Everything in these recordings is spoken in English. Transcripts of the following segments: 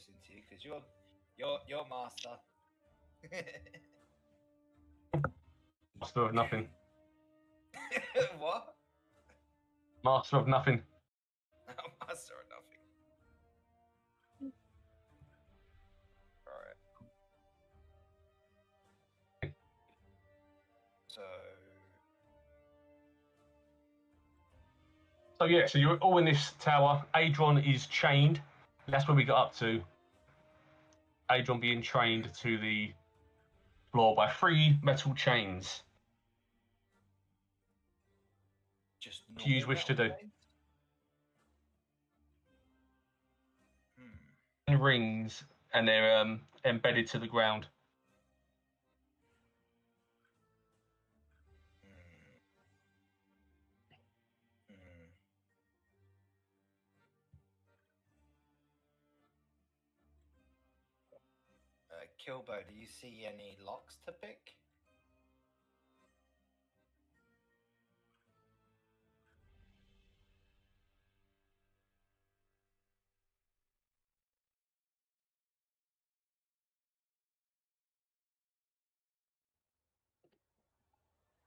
listen to you because you're master. Master of nothing. What? Master of nothing. Master of nothing. Alright. So yeah, so you're all in this tower. Adron is chained. That's where we got up to. Adron being trained to the floor by 3 metal chains. Just What do you wish to do? Rings, and they're embedded to the ground. Kilbo, do you see any locks to pick?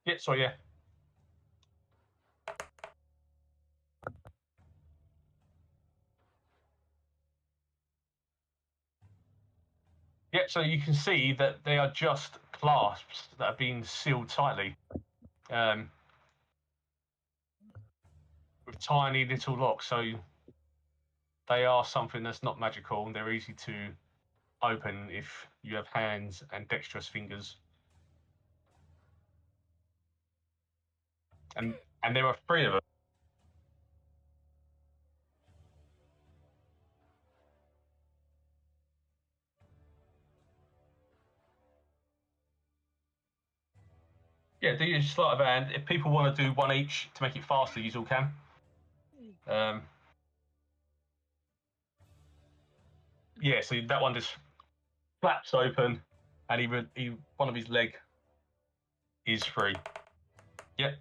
Yeah, so yeah. Yeah, so you can see that they are just clasps that have been sealed tightly. With tiny little locks, so they are something that's not magical, and they're easy to open if you have hands and dexterous fingers. And there are 3 of them. Yeah, do your sleight of hand. If people want to do 1 each to make it faster, you all can. Yeah, so that one just flaps open, and one of his leg is free. Yep.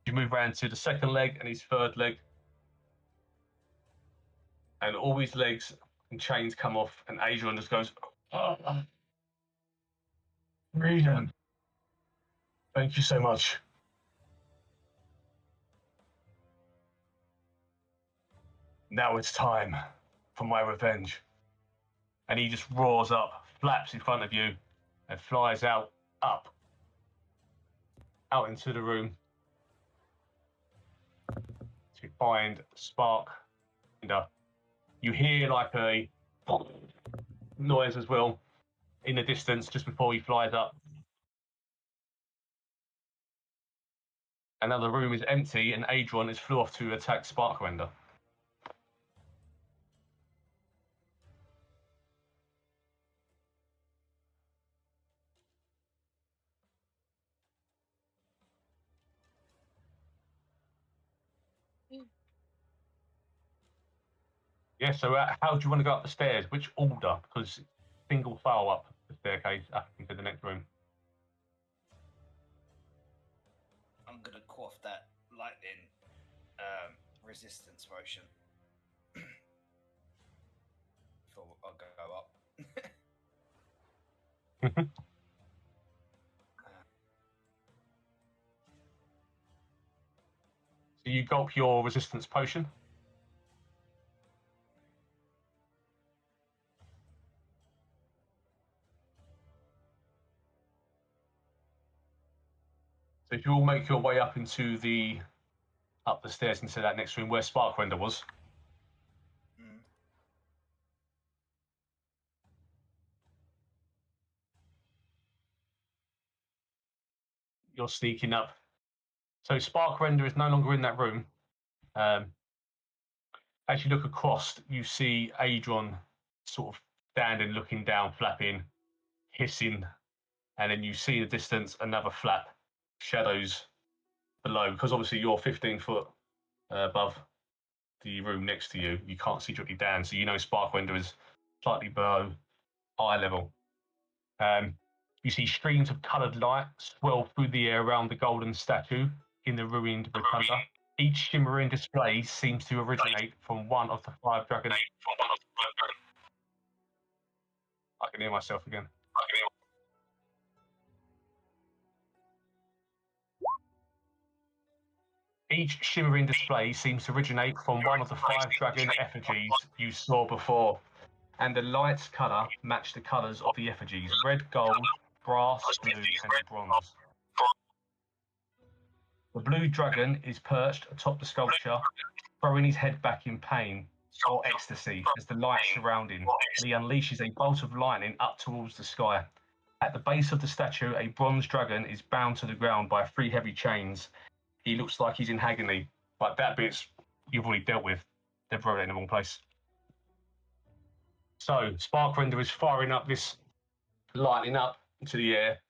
You move around to the second leg and his third leg, and all his legs and chains come off, and Adrian just goes, oh, freedom. Thank you so much. Now it's time for my revenge. And he just roars up, flaps in front of you, and flies out into the room to find Sparkrender. You hear like a noise as well in the distance just before he flies up. And now the room is empty, and Adron is flew off to attack Sparkrender. Yeah, so how do you want to go up the stairs? Which order? Because single file up the staircase up into the next room. I'm going to quaff that lightning resistance potion. Before I'll go up. So you gulp your resistance potion. So if you all make your way up the stairs into that next room where Sparkrender was. You're sneaking up. So Sparkrender is no longer in that room. As you look across, you see Adron sort of standing, looking down, flapping, hissing, and then you see in the distance another flap, shadows below, because obviously you're 15 foot above the room next to you. You can't see directly down, so you know Sparkrender is slightly below eye level. You see streams of coloured light swirl through the air around the golden statue in the ruined rotunda. Each shimmering display seems to originate from one of the 5 dragons. can hear myself again. Each shimmering display seems to originate from one of the 5 dragon effigies you saw before, and the light's colour matched the colours of the effigies: red, gold, brass, blue, and bronze. The blue dragon is perched atop the sculpture, throwing his head back in pain or ecstasy as the light surround him, and he unleashes a bolt of lightning up towards the sky. At the base of the statue, a bronze dragon is bound to the ground by 3 heavy chains. He looks like he's in agony, but that bit's you've already dealt with. They've wrote it in the wrong place. So Sparkrender is firing up this lightning up into the air.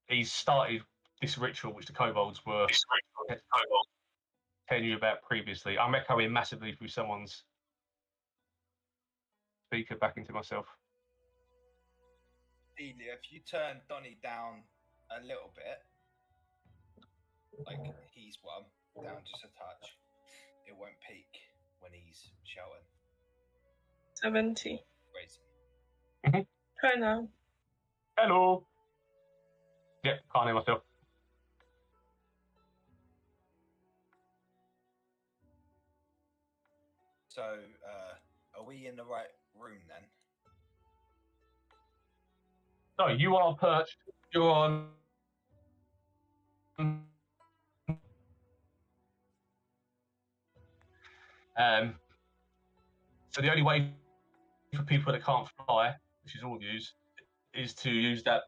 He's started this ritual which the kobolds were telling you about previously. I'm echoing massively through someone's speaker back into myself. Adeliia, if you turn Donny down a little bit, like he's down just a touch, it won't peak when he's shouting. 70. Crazy. Hi now. Hello. Yep, can't hear myself. So, are we in the right room then? So you are perched. You're on. So the only way for people that can't fly, which is all of you, is to use that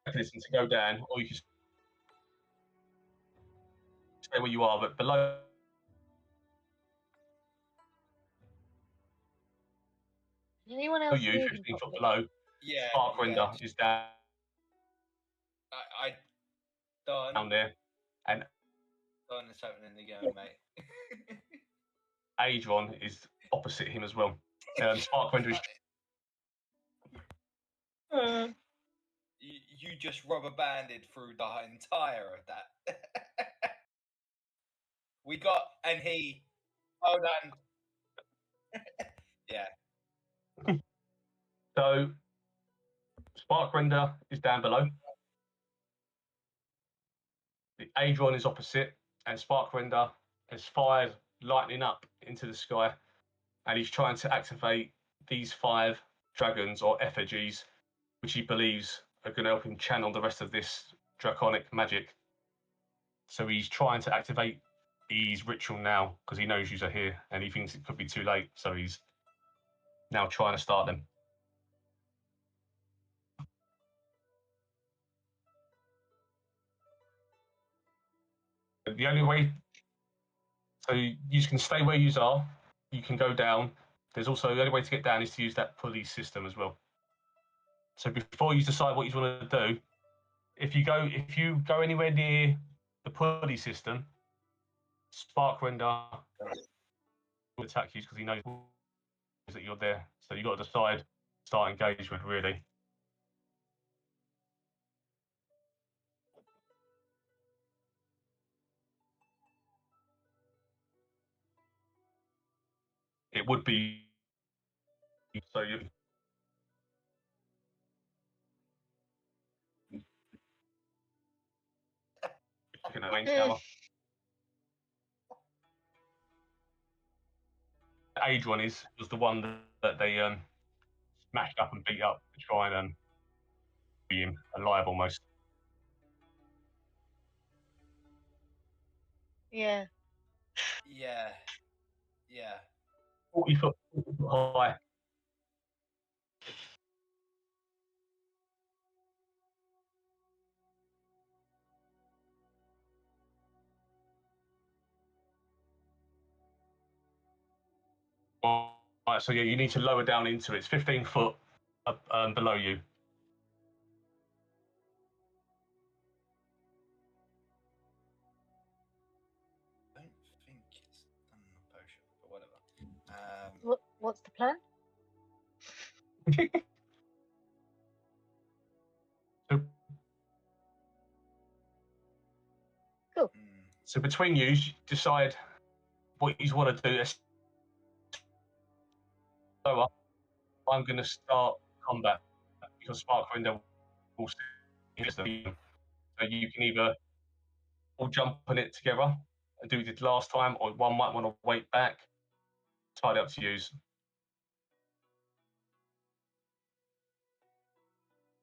mechanism to go down, or you can stay where you are, but below. Anyone else? You 15 foot below. Yeah. Sparkrender is down. Down there, and Don is happening again, mate. Adron is opposite him as well. Sparkrender is. You just rubber banded through the entire of that. We got and he. Hold on. Yeah. So Sparkrender is down below. The Adron is opposite, and Sparkrender has fired lightning up into the sky, and he's trying to activate these 5 dragons or effigies, which he believes are going to help him channel the rest of this draconic magic. So he's trying to activate his ritual now because he knows you are here, and he thinks it could be too late. So he's now trying to start them. The only way, so you can stay where you are, you can go down. There's also the only way to get down is to use that pulley system as well. So before you decide what you want to do, if you go anywhere near the pulley system, Sparkrender will attack you because he knows that you're there. So you've got to decide, start engagement really. It would be so you can arrange tower. Adron was the one that they smashed up and beat up to try and be him alive almost. Yeah. Yeah. Yeah. 40 foot high. Right, so yeah, you need to lower down into it. It's 15 foot up, below you. I don't think it's done the potion, but whatever. What's the plan? Cool. So between you decide what you want to do. So I'm going to start combat because Sparkrender will still be. So you can either all jump on it together and do it last time, or one might want to wait back. Entirely up to you.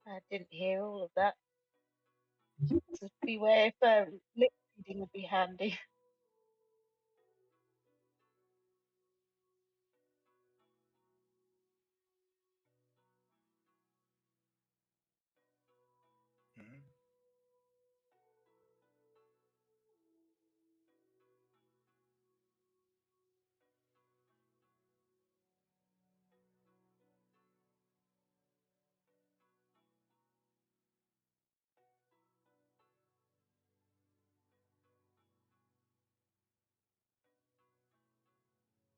I didn't hear all of that. Just beware if lip reading would be handy. Mhm.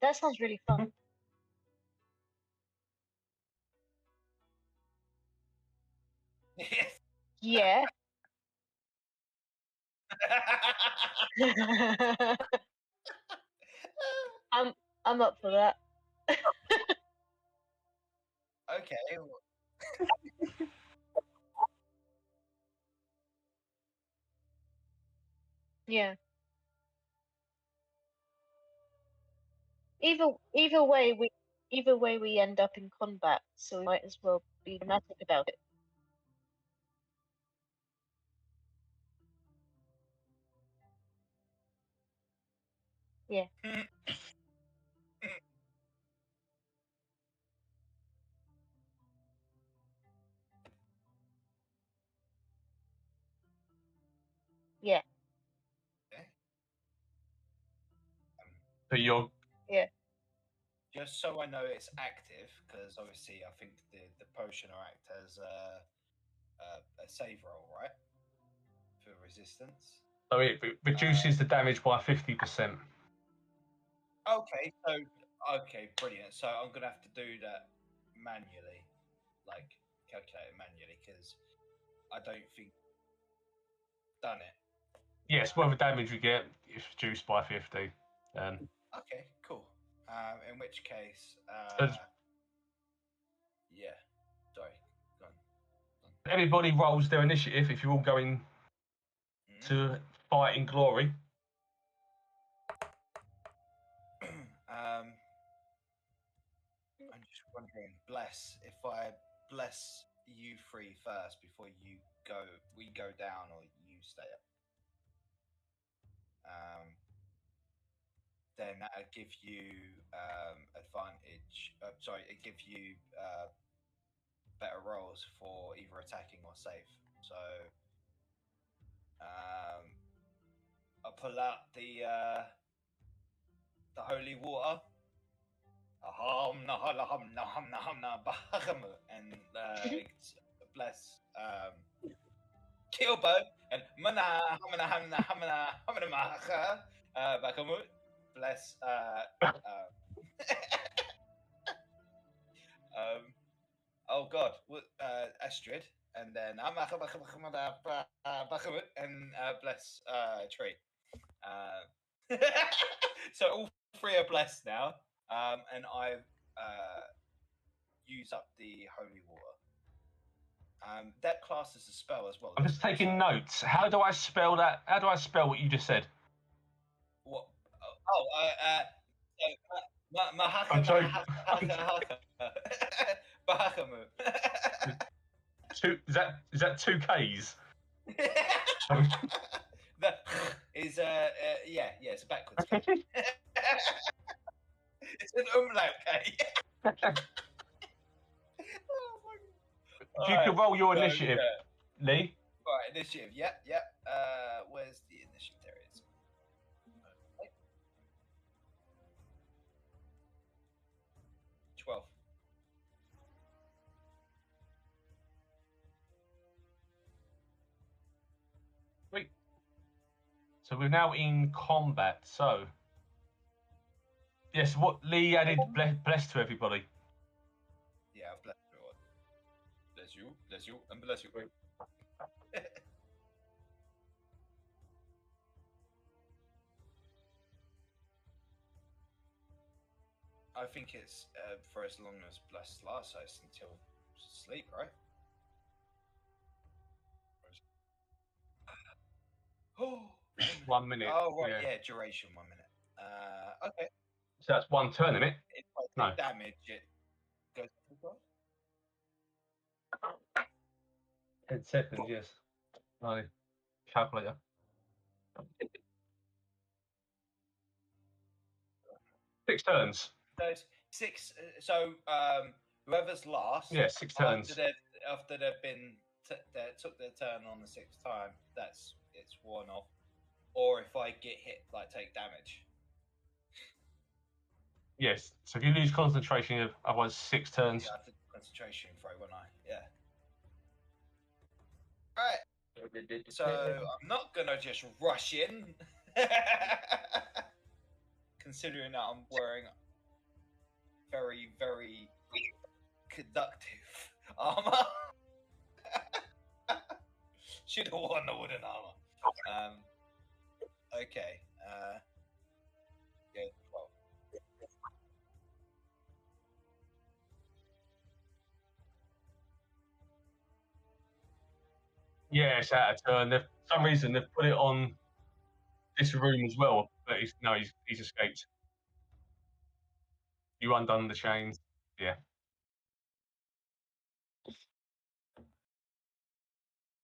That sounds really fun. Yes. Yeah. I'm up for that. Okay. Yeah. Either way we end up in combat, so we might as well be dramatic about it. Yeah. Yeah. Okay. So you're Yeah. Just so I know it's active, because obviously I think the potion will act as a save roll, right? For resistance. so it reduces the damage by 50%. Okay, so okay, brilliant. So I'm gonna have to do that manually, like calculate it manually, because I don't think done it. Yes, whatever damage you get is reduced by 50. Okay, cool. In which case, Does- yeah. Sorry, go on. Everybody rolls their initiative if you're all going Mhm. to fight in glory. I'm just wondering, bless if I bless you three first before you go, we go down or you stay up. Then that'll give you advantage. Sorry, it gives you better rolls for either attacking or save. So I'll pull out the holy water. And bless Kilbo and Bakamut. Bless oh god, what Astrid, and then Bakamut and bless Tree. So all three are blessed now, and I use up the holy water. That class is a spell as well. I'm just doesn't it? taking notes. How do I spell that? How do I spell what you just said? What? Oh, I'm sorry. Bahamut. Is that 2 Ks? The is yeah, it's a backwards K. It's an umlaut K. If you could roll your initiative, Lee. Right, initiative. Yep. Where's the initiative? There it is. 12. Sweet. So we're now in combat. So yes, what Lee added bless to everybody. Yeah, bless everyone. Bless you, and bless you. I think it's for as long as bless lasts, so it's until sleep, right? Oh, 1 minute. oh right, Yeah. yeah, duration 1 minute. Okay. So that's one turn, isn't it? If I No. take damage, it goes to the 10 seconds, yes. No. Calculator. Six turns. Those 6. So whoever's last, Yeah, 6 turns. after they've been they took their turn on the 6th time, it's one off. Or if I get hit, like take damage. Yes. So if you lose concentration, you have otherwise 6 turns. Yeah, I have to concentration throw, won't I? Yeah. Right. So I'm not gonna just rush in, considering that I'm wearing very, very conductive armor. Should have worn the wooden armor. Okay. Yeah. 12. Yeah, it's out of turn. For some reason, they've put it on this room as well, but he's escaped. You undone the chains. Yeah.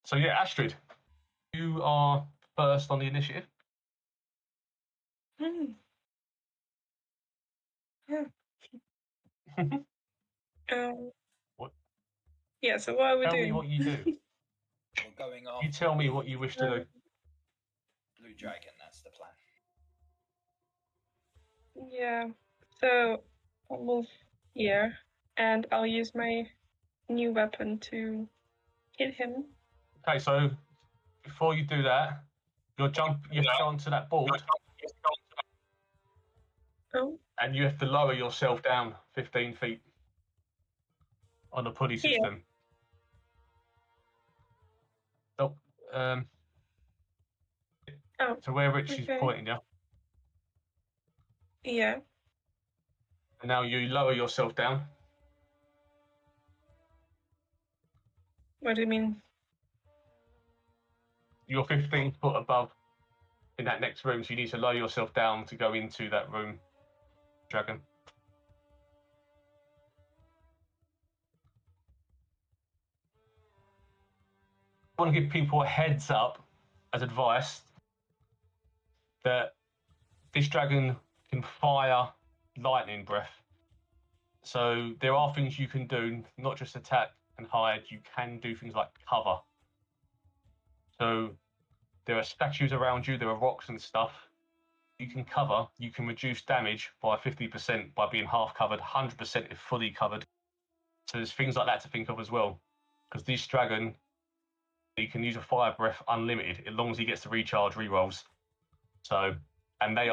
So yeah, Astrid, you are first on the initiative. Yeah. What? Yeah, so what are we Tell doing? me what you do. We're going off. You tell me what you wish to do. Blue dragon. That's the plan. Yeah, so I'll move here and I'll use my new weapon to hit him. Okay, so before you do that, you have to go onto that board. Oh. And you have to lower yourself down 15 feet on the pulley system. Oh, so where Rich is pointing, yeah? Yeah. And now you lower yourself down. What do you mean? You're 15 foot above in that next room, so you need to lower yourself down to go into that room, dragon. I want to give people a heads up as advice that this dragon can fire lightning breath. So there are things you can do, not just attack and hide. You can do things like cover. So there are statues around you, there are rocks and stuff. You can cover, you can reduce damage by 50% by being half covered, 100% if fully covered. So there's things like that to think of as well. Because this dragon, he can use a fire breath unlimited as long as he gets to recharge rerolls. So, and they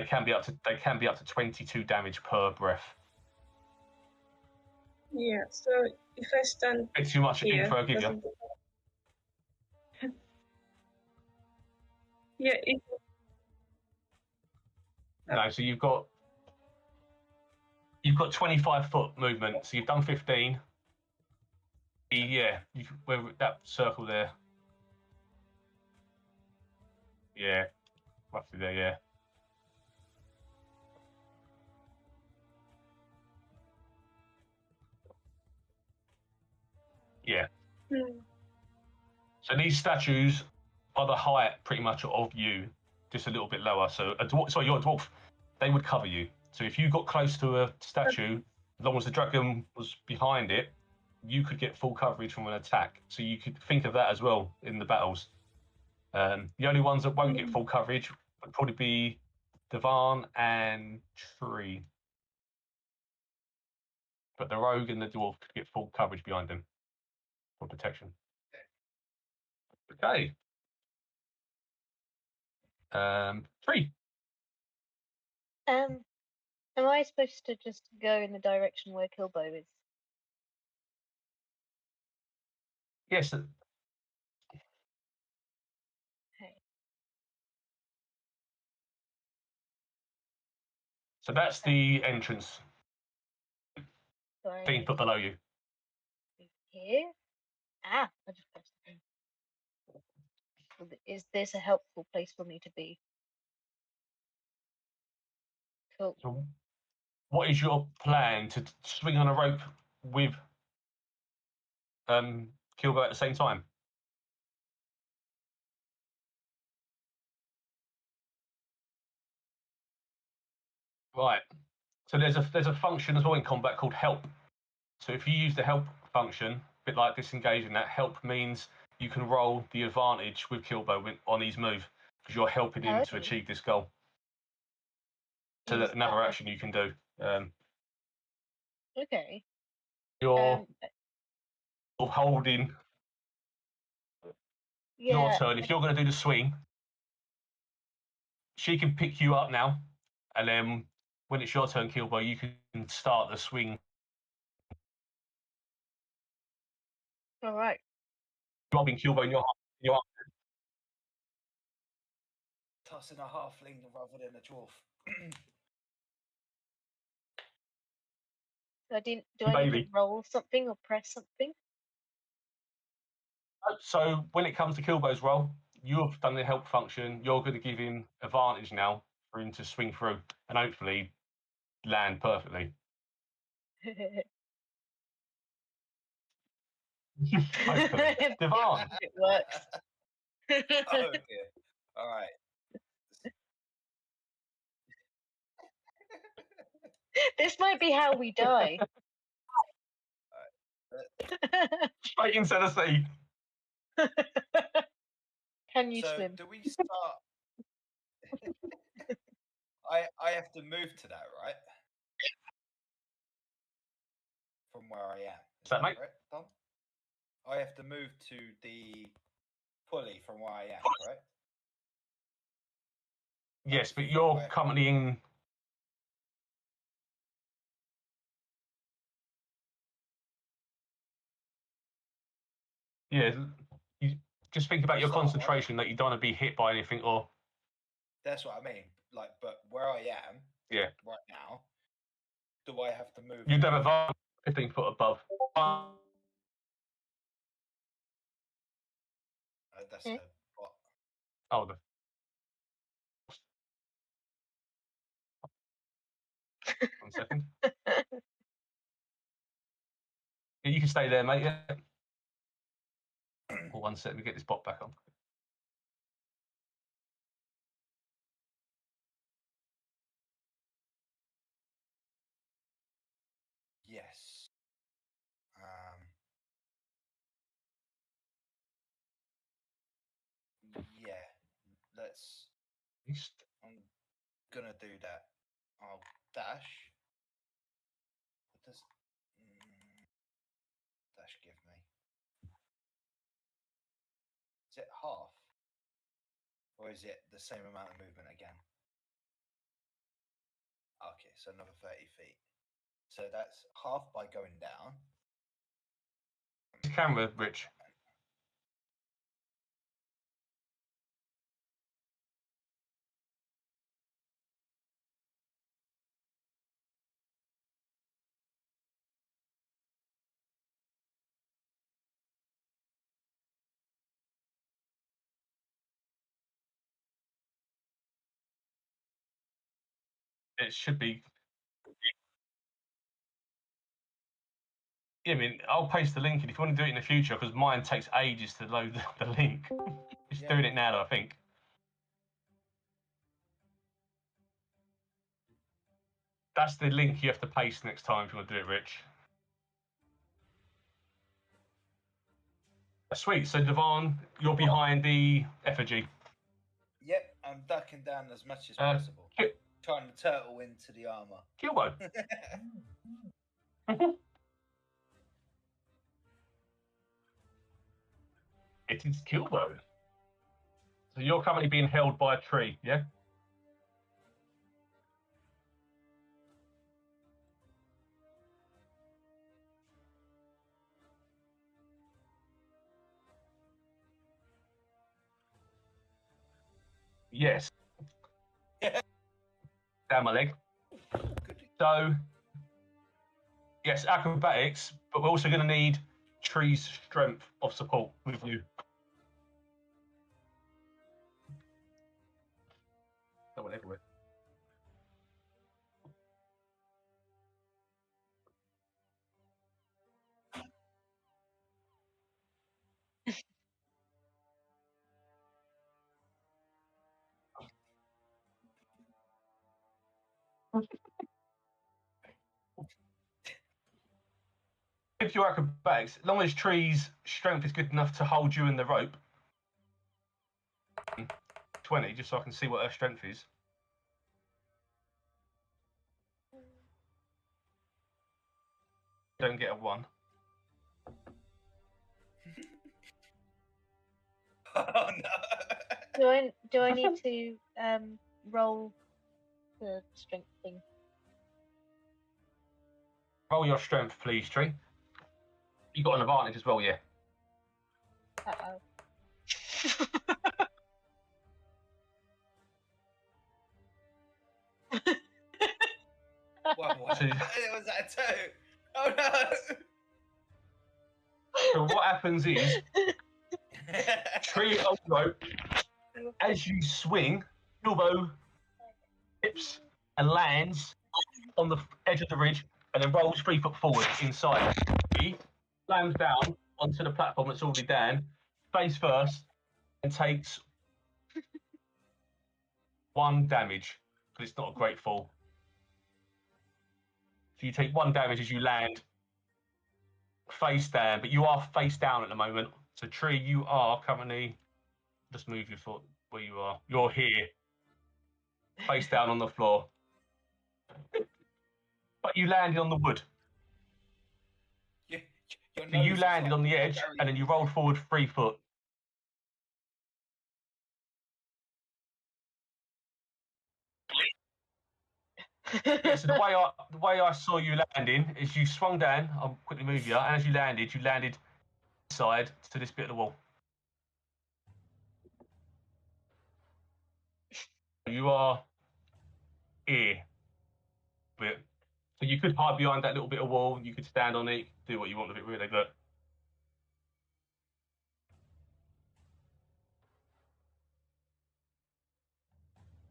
can be up to 22 damage per breath. Yeah, so if I stand Bit too much here, info, I'll give you. Yeah. No, so you've got 25 foot movement. So you've done 15. Yeah, that circle there. Yeah, roughly there. Yeah. Yeah. So these statues are the height pretty much of you, just a little bit lower. So you're a dwarf. They would cover you. So if you got close to a statue, as long as the dragon was behind it, you could get full coverage from an attack. So you could think of that as well in the battles. The only ones that won't get full coverage would probably be Dewahn and Tree. But the rogue and the dwarf could get full coverage behind them for protection. Okay. 3. Am I supposed to just go in the direction where Kilbo is? Yes. Okay. So that's the entrance. Sorry. 15 foot below you. Here? Ah, I just pressed it. Is this a helpful place for me to be? Cool. So what is your plan to swing on a rope with Kilbo at the same time? Right. So there's a function as well in combat called help. So if you use the help function, a bit like disengaging, that help means you can roll the advantage with Kilbo on his move because you're helping him to achieve this goal. So that's another action you can do. Okay. You're holding your turn. If you're going to do the swing, she can pick you up now, and then when it's your turn, Kilbo, you can start the swing. All right. Robbing Kilbo in your arm. Tossing a halfling rather than a dwarf. So do I need to roll something or press something? So when it comes to Kilbo's roll, you've done the help function. You're going to give him advantage now for him to swing through and hopefully land perfectly. Hopefully. Dewahn. It works. Oh dear. All right. This might be how we die. Straight into the sea. Can you So swim? do we start? I have to move to that, right? From where I am. Is that mate? Correct, Dom? I have to move to the pulley from where I am, right? Yes, but you're currently in. Yeah, you just think about your concentration that you don't want to be hit by anything or. That's what I mean. Like, but where I am, right now, do I have to move? You'd have a 15 foot above. That's the what? Oh, the. One second. Yeah, you can stay there, mate. Yeah. Hold 1 second, we get this bot back on. Yes. Yeah. Let's. I'm gonna do that. I'll dash. What does dash give me? Is it half? Or is it the same amount of movement again? Okay, so another 30 feet. So that's half by going down. Camera, Rich. It should be. Yeah, I mean, I'll paste the link in if you want to do it in the future because mine takes ages to load the link. It's doing it now, though, I think. That's the link you have to paste next time if you want to do it, Rich. Sweet. So, Dewahn, you're behind the effigy. Yep, I'm ducking down as much as possible. Trying to turtle into the armor. Kilbo. It is Kilbo. So you're currently being held by a tree, yeah? Yes. Down my leg. So, yes, acrobatics, but we're also going to need Tree's strength of support with you. That went everywhere. With your acrobatics, as long as Tree's strength is good enough to hold you in the rope, 20, just so I can see what her strength is. Don't get a 1. Oh no! Do I need to roll the strength thing? Roll your strength, please, Tree. You got an advantage as well, yeah. Uh-oh. What was that too? Oh no! So what happens is, Tree on the rope, as you swing, Kilbo tips and lands on the edge of the ridge and then rolls 3 foot forward inside. He slams down onto the platform that's already down, face first, and takes 1 damage, because it's not a great fall. So you take 1 damage as you land face down, but you are face down at the moment. So Tree, you are currently, just move your foot where you are. You're here, face down on the floor. But you landed on the wood. So you landed on the edge, and then you rolled forward 3 foot. Yeah, so the way I saw you landing is you swung down. I'll quickly move you, and as you landed inside to this bit of the wall. You are here. Bit. So you could hide behind that little bit of wall. You could stand on it. Do what you want with it, really. But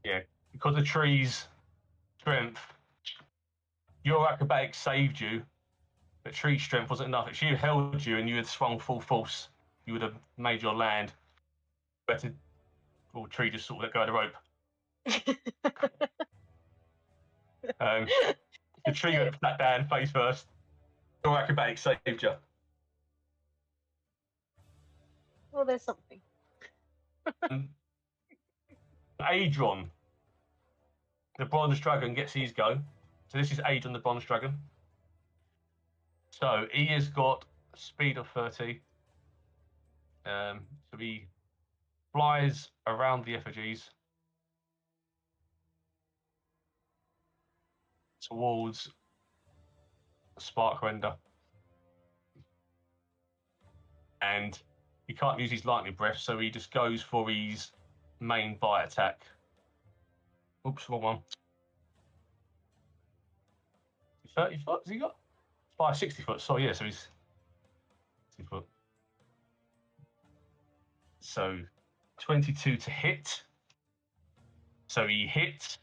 yeah, because the tree's strength, your acrobatics saved you, but Tree's strength wasn't enough. If she had held you and you had swung full force, you would have made your land. Better, or Tree just sort of let go of the rope. The tree went flat down, face first. Your acrobatics saved you. Well, there's something. Adron, the bronze dragon, gets his go. So this is Adron, the bronze dragon. So he has got a speed of 30. So he flies around the effigies towards Sparkrender. And he can't use his lightning breath, so he just goes for his main bite attack. Oops, wrong one. 30 foot, has he got? 60 foot, so yeah, so he's 60 foot. So 22 to hit. So he hits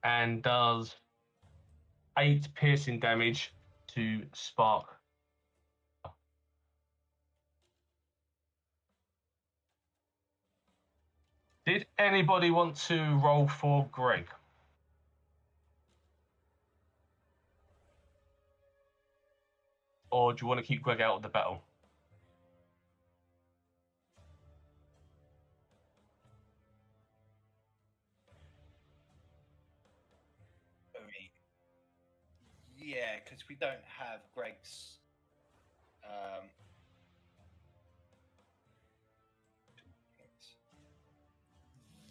and does 8 piercing damage to Spark. Did anybody want to roll for Greg? Or do you want to keep Greg out of the battle? Yeah, because we don't have Greg's.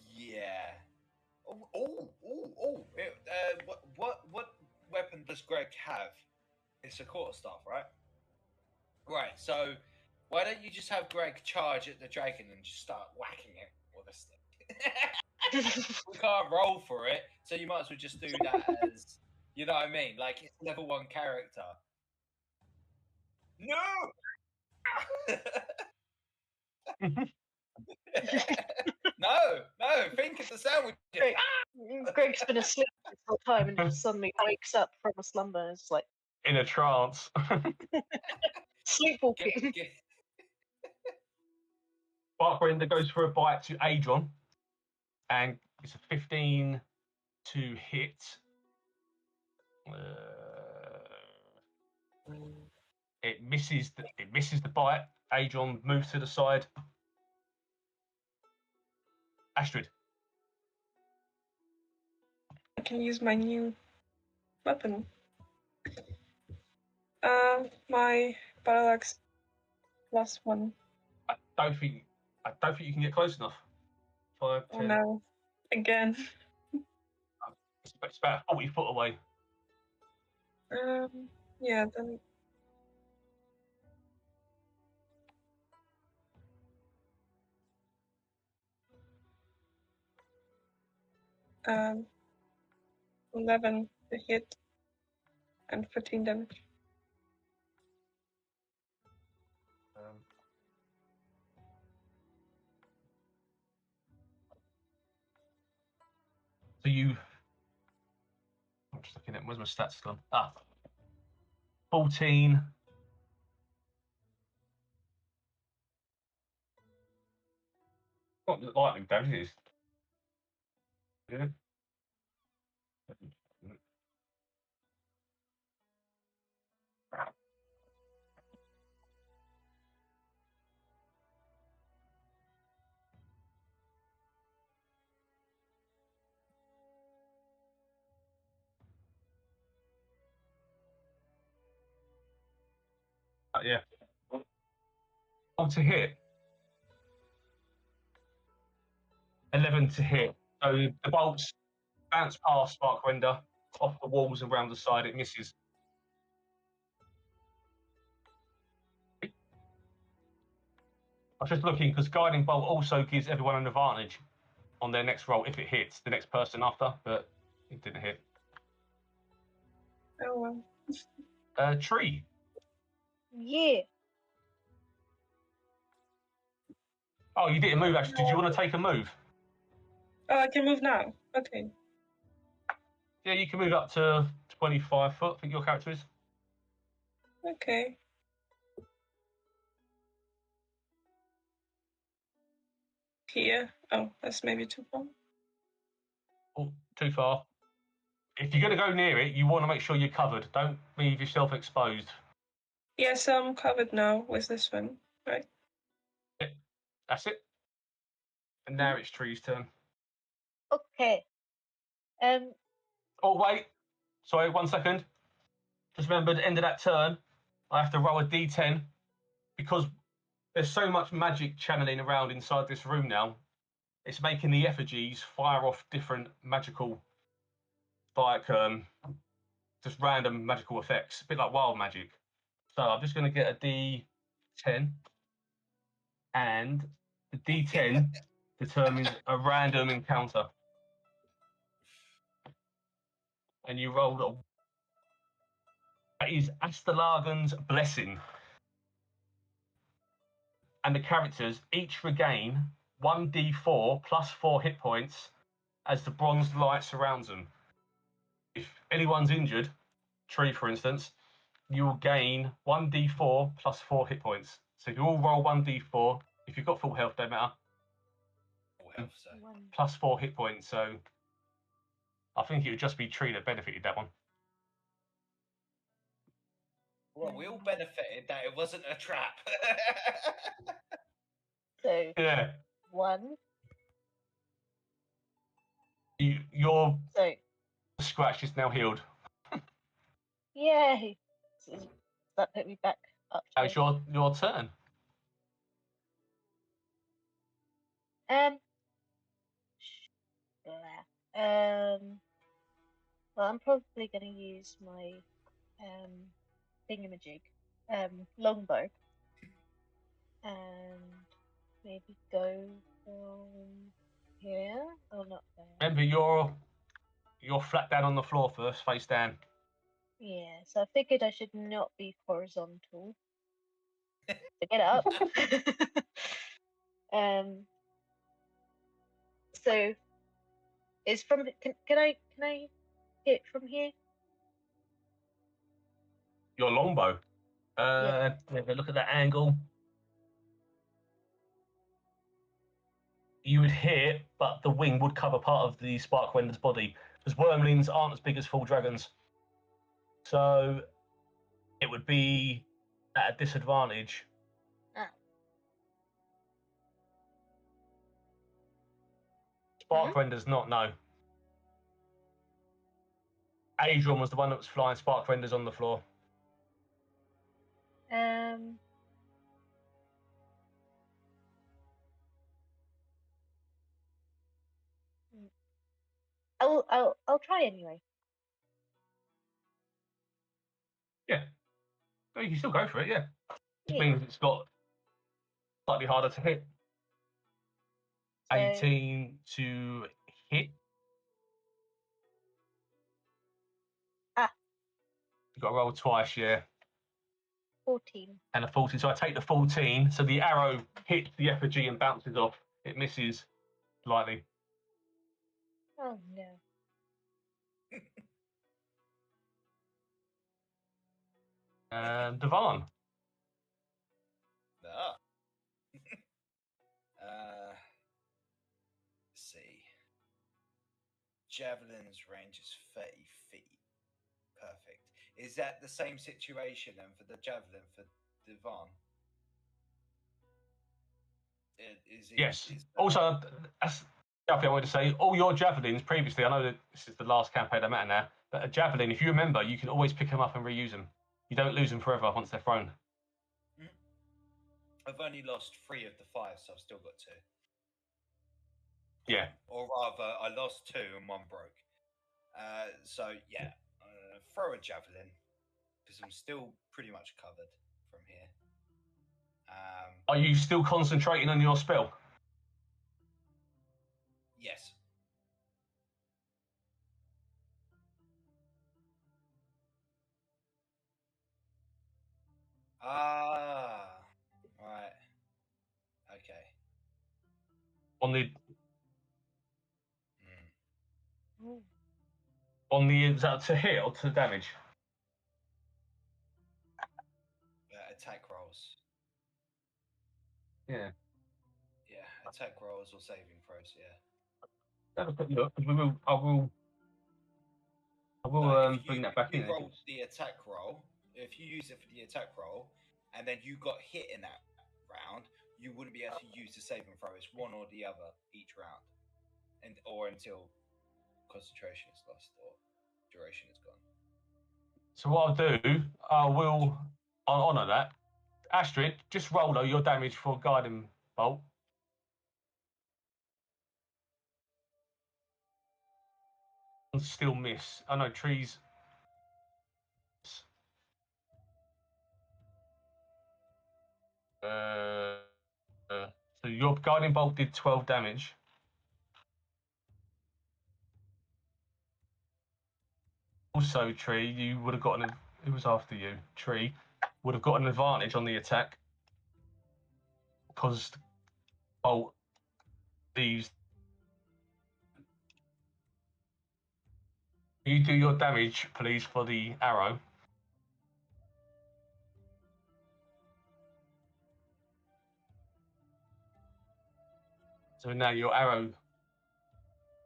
Yeah. What weapon does Greg have? It's a quarterstaff, right? Right. So why don't you just have Greg charge at the dragon and just start whacking it with a stick? We can't roll for it, so you might as well just do that as, you know what I mean? Like, it's level 1 character. No! no, think of the sandwich. Greg, Greg's been asleep this whole time and just suddenly wakes up from a slumber and is like In a trance. sleepwalking. Sparkrender goes for a bite to Adron, and it's a 15 to hit. It misses. It misses the bite. Adron moves to the side. Astrid. I can use my new weapon. My battle axe +1. I don't think you can get close enough. 5, 10. Oh no, again. It's about 40 foot away. Yeah, then. 11 to hit and 14 damage. So you. I'm just looking at where's my stats gone. 14. Not lightning damage, it is. Yeah. Yeah. To hit. 11 to hit. So the bolts bounce past Sparkrender, off the walls and around the side. It misses. I was just looking because Guiding Bolt also gives everyone an advantage on their next roll if it hits the next person after, but it didn't hit. Oh well. Tree. Yeah. Oh, you didn't move, actually. Did you want to take a move? Oh, I can move now. Okay. Yeah, you can move up to 25 foot, I think your character is. Okay. Here. Oh, that's maybe too far. Oh, too far. If you're going to go near it, you want to make sure you're covered. Don't leave yourself exposed. Yes, I'm covered now with this one, right? Yeah, that's it. And now it's Tree's turn. Okay. Oh, wait. Sorry, 1 second. Just remember, at the end of that turn, I have to roll a d10 because there's so much magic channeling around inside this room now. It's making the effigies fire off different magical, like just random magical effects, a bit like wild magic. So I'm just going to get a d10, and the d10 determines a random encounter. And you rolled a. That is Astelargan's Blessing. And the characters each regain 1d4 plus 4 hit points as the bronze light surrounds them. If anyone's injured, Tree for instance, you will gain 1d4 plus 4 hit points. So if you all roll 1d4, if you've got full health, don't matter. Full health, so. Plus 4 hit points. So I think it would just be Tree that benefited that one. Well, we all benefited that it wasn't a trap. So Yeah. 1. Your So scratch is now healed. yay. Does that put me back up to Now it's your turn. Well, I'm probably going to use my thingamajig, longbow, and maybe go from here. Oh, not there. Remember, you're flat down on the floor first, face down. Yeah, so I figured I should not be horizontal. to get up. So it's from. Can I hit from here? Your longbow. Yeah. If I look at that angle, you would hit, but the wing would cover part of the Sparkrender's body. Because wormlings aren't as big as full dragons, so it would be at a disadvantage. Ah. Sparkrender's not, no. Adrian was the one that was flying Sparkrenders on the floor. I'll try anyway. Yeah. Well, you can still go for it, yeah. It Yeah. means it's got slightly harder to hit. So, 18 to hit. Ah. You've got to roll twice, yeah. 14. And a 14. So I take the 14. So the arrow hits the effigy and bounces off. It misses slightly. Oh no. Dewahn. Ah. Let's see. Javelin's range is 30 feet. Perfect. Is that the same situation then for the javelin for Dewahn? Yes. Also, that's the other thing I wanted to say. All your javelins previously, I know that this is the last campaign I'm at now, but a javelin, if you remember, you can always pick them up and reuse them. You don't lose them forever once they're thrown. I've only lost 3 of the 5, so I've still got 2. Yeah. Or rather, I lost 2 and 1 broke. So yeah, throw a javelin because I'm still pretty much covered from here. Are you still concentrating on your spell? Yes. Ah, right. Okay. On the Ooh. is that to hit or to damage? Attack rolls. Yeah. Yeah, attack rolls or saving throws. Yeah. Have a quick look. I will bring that back if you in. roll the attack roll, if you use it for the attack roll, and then you got hit in that round, you wouldn't be able to use the saving throw. It's one or the other each round, or until concentration is lost or duration is gone. So what I'll do, I'll honour that. Astrid, just roll though your damage for guiding bolt. Still miss. I know trees. So your guiding bolt did 12 damage. Also, Tree, you would have gotten it was after you. Tree would have got an advantage on the attack because bolt these. You do your damage, please, for the arrow. So now your arrow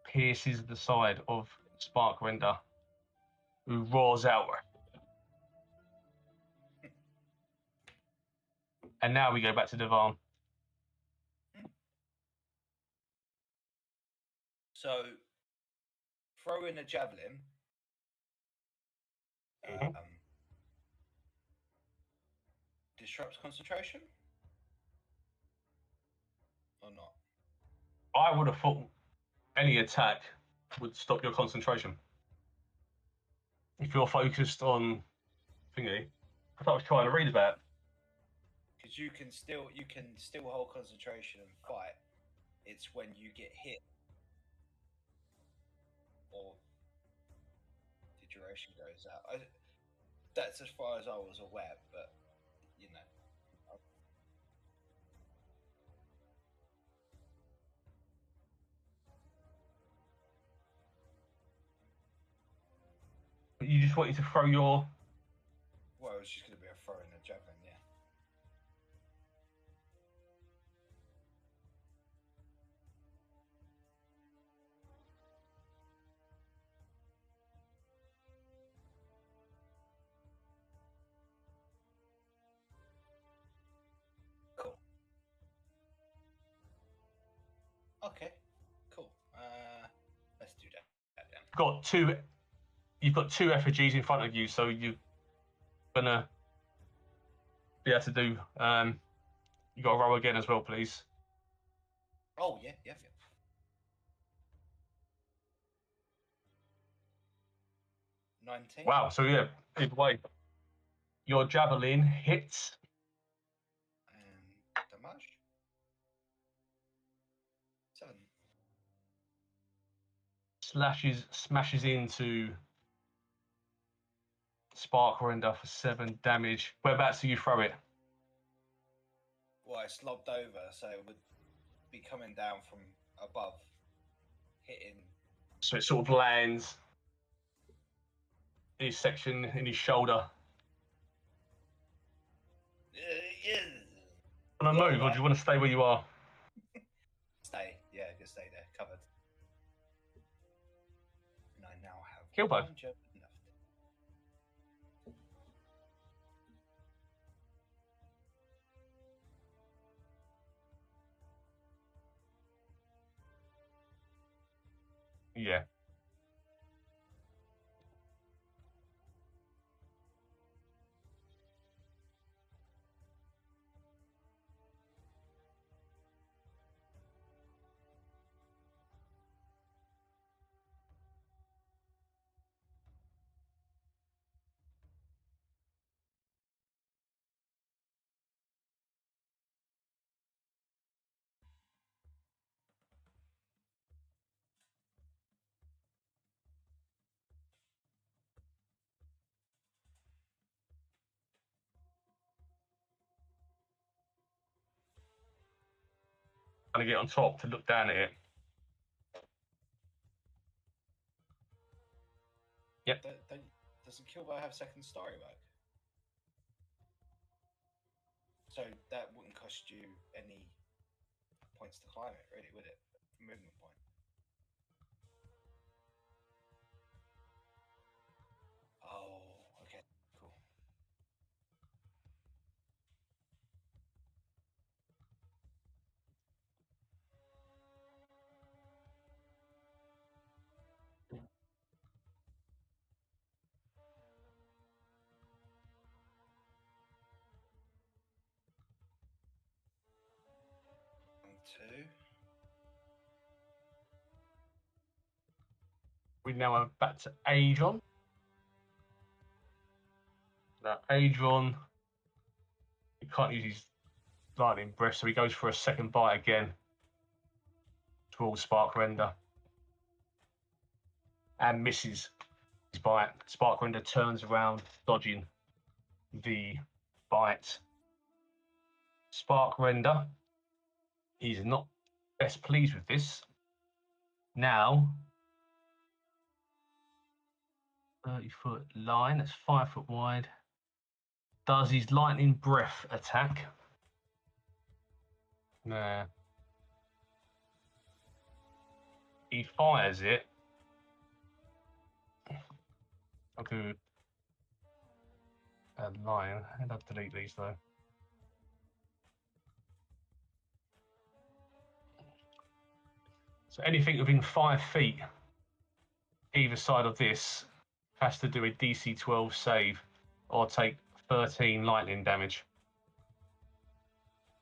pierces the side of Sparkrender, who roars out. And now we go back to Dewahn. So, throw in a javelin. Disrupts concentration? Or not? I would have thought any attack would stop your concentration. If you're focused on thingy. I thought I was trying to read about it. Because you can still hold concentration and fight. It's when you get hit or the duration goes out. That's as far as I was aware, but you know. You just wanted to throw your. Well, it's just going to be a throw in the javelin, yeah. Cool. Okay, cool. Let's do that then. You've got two effigies in front of you, so you're gonna be able to do. You got to roll again as well, please. Oh, yeah. 19. Wow. So yeah, either way, your javelin hits. And damage. 7. Smashes into Sparkrender for 7 damage. Whereabouts do you throw it? Well, it's lobbed over, so it would be coming down from above, hitting. So it sort of lands in his section in his shoulder. Yeah. Want to move, or do you want to stay where you are? Stay. Yeah, just stay there, covered. And I now have Kilbo. 1 javelin left. Yeah. Trying to get on top to look down at it. Yep. Doesn't Kilbo have second story work? So that wouldn't cost you any points to climb it, really, would it? Movement point. Oh, okay, cool. And 2. We now are back to Adron. Now, Adron, he can't use his lightning breath, so he goes for a second bite again towards Sparkrender and misses his bite. Sparkrender turns around, dodging the bite. Sparkrender is not best pleased with this. Now, 30-foot line, that's 5 foot wide. Does his lightning breath attack? Nah. He fires it. I'll do a line. I'd have to delete these though. So anything within 5 feet either side of this has to do a DC 12 save or take 13 lightning damage.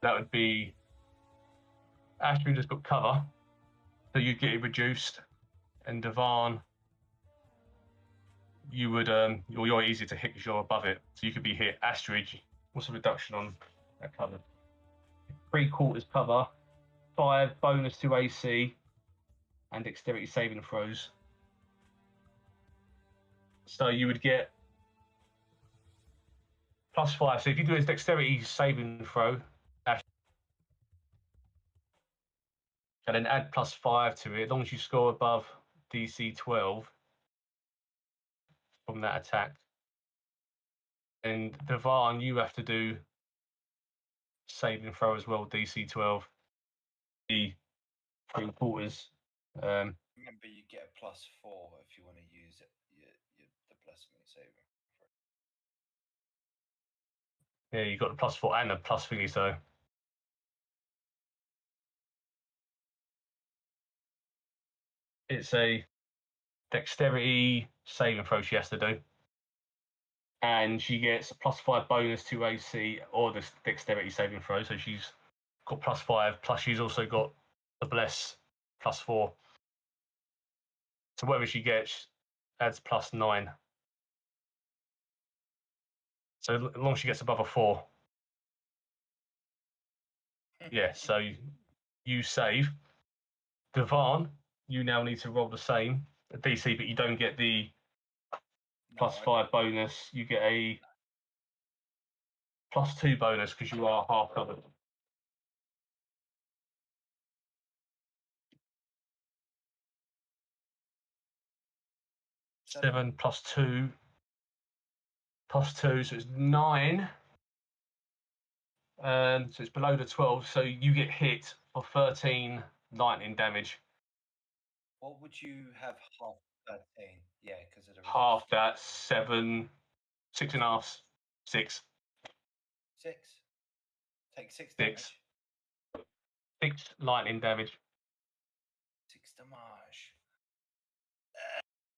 That would be Astrid has got cover, so you get it reduced, and Dewahn, you would you're easier to hit because you're above it, so you could be hit. Astrid, what's the reduction on that cover? 3/4 cover, 5 bonus to AC, and dexterity saving throws. So you would get +5. So if you do his dexterity saving throw, and then add +5 to it, as long as you score above DC 12 for from that attack. And Dewahn, you have to do saving throw as well, DC 12. The 3/4. Remember, you get a +4 if you want to use it. The blessing saving. Yeah, you got the +4 and a plus thingy, so. It's a dexterity saving throw she has to do. And she gets a +5 bonus to AC or the dexterity saving throw. So she's got +5, plus she's also got the bless +4. So whatever she gets adds +9. So as long as she gets above a 4. Yeah, so you save. Dewahn, you now need to roll the same DC, but you don't get the +5 bonus. You get a +2 bonus because you are half covered. 7 +2 +2, so it's 9. So it's below the 12. So you get hit for 13 lightning damage. What would you have half 13? Yeah, because of the Half that 7, 6.5, 6. 6. Take 6 6. damage. 6 lightning damage. 6 damage.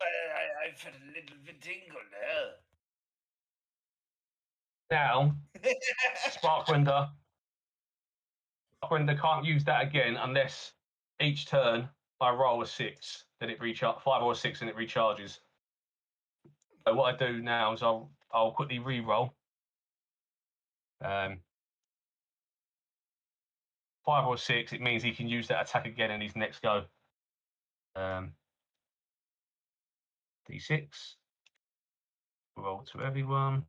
I felt a little bit tingle there. Now, Sparkrender can't use that again unless each turn I roll a 6, then it 5 or a 6, and it recharges. So what I do now is I'll quickly re-roll. 5 or 6, it means he can use that attack again in his next go. D6. Roll to everyone.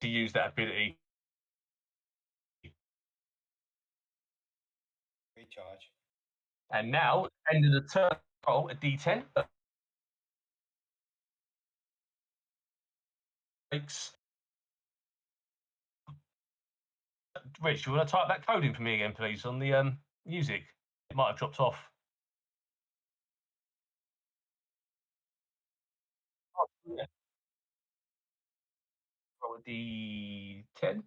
To use that ability. Recharge. And now, end of the turn, roll a D10. Rich, do you want to type that code in for me again, please, on the music? It might have dropped off. Oh, yeah. Roll a D10.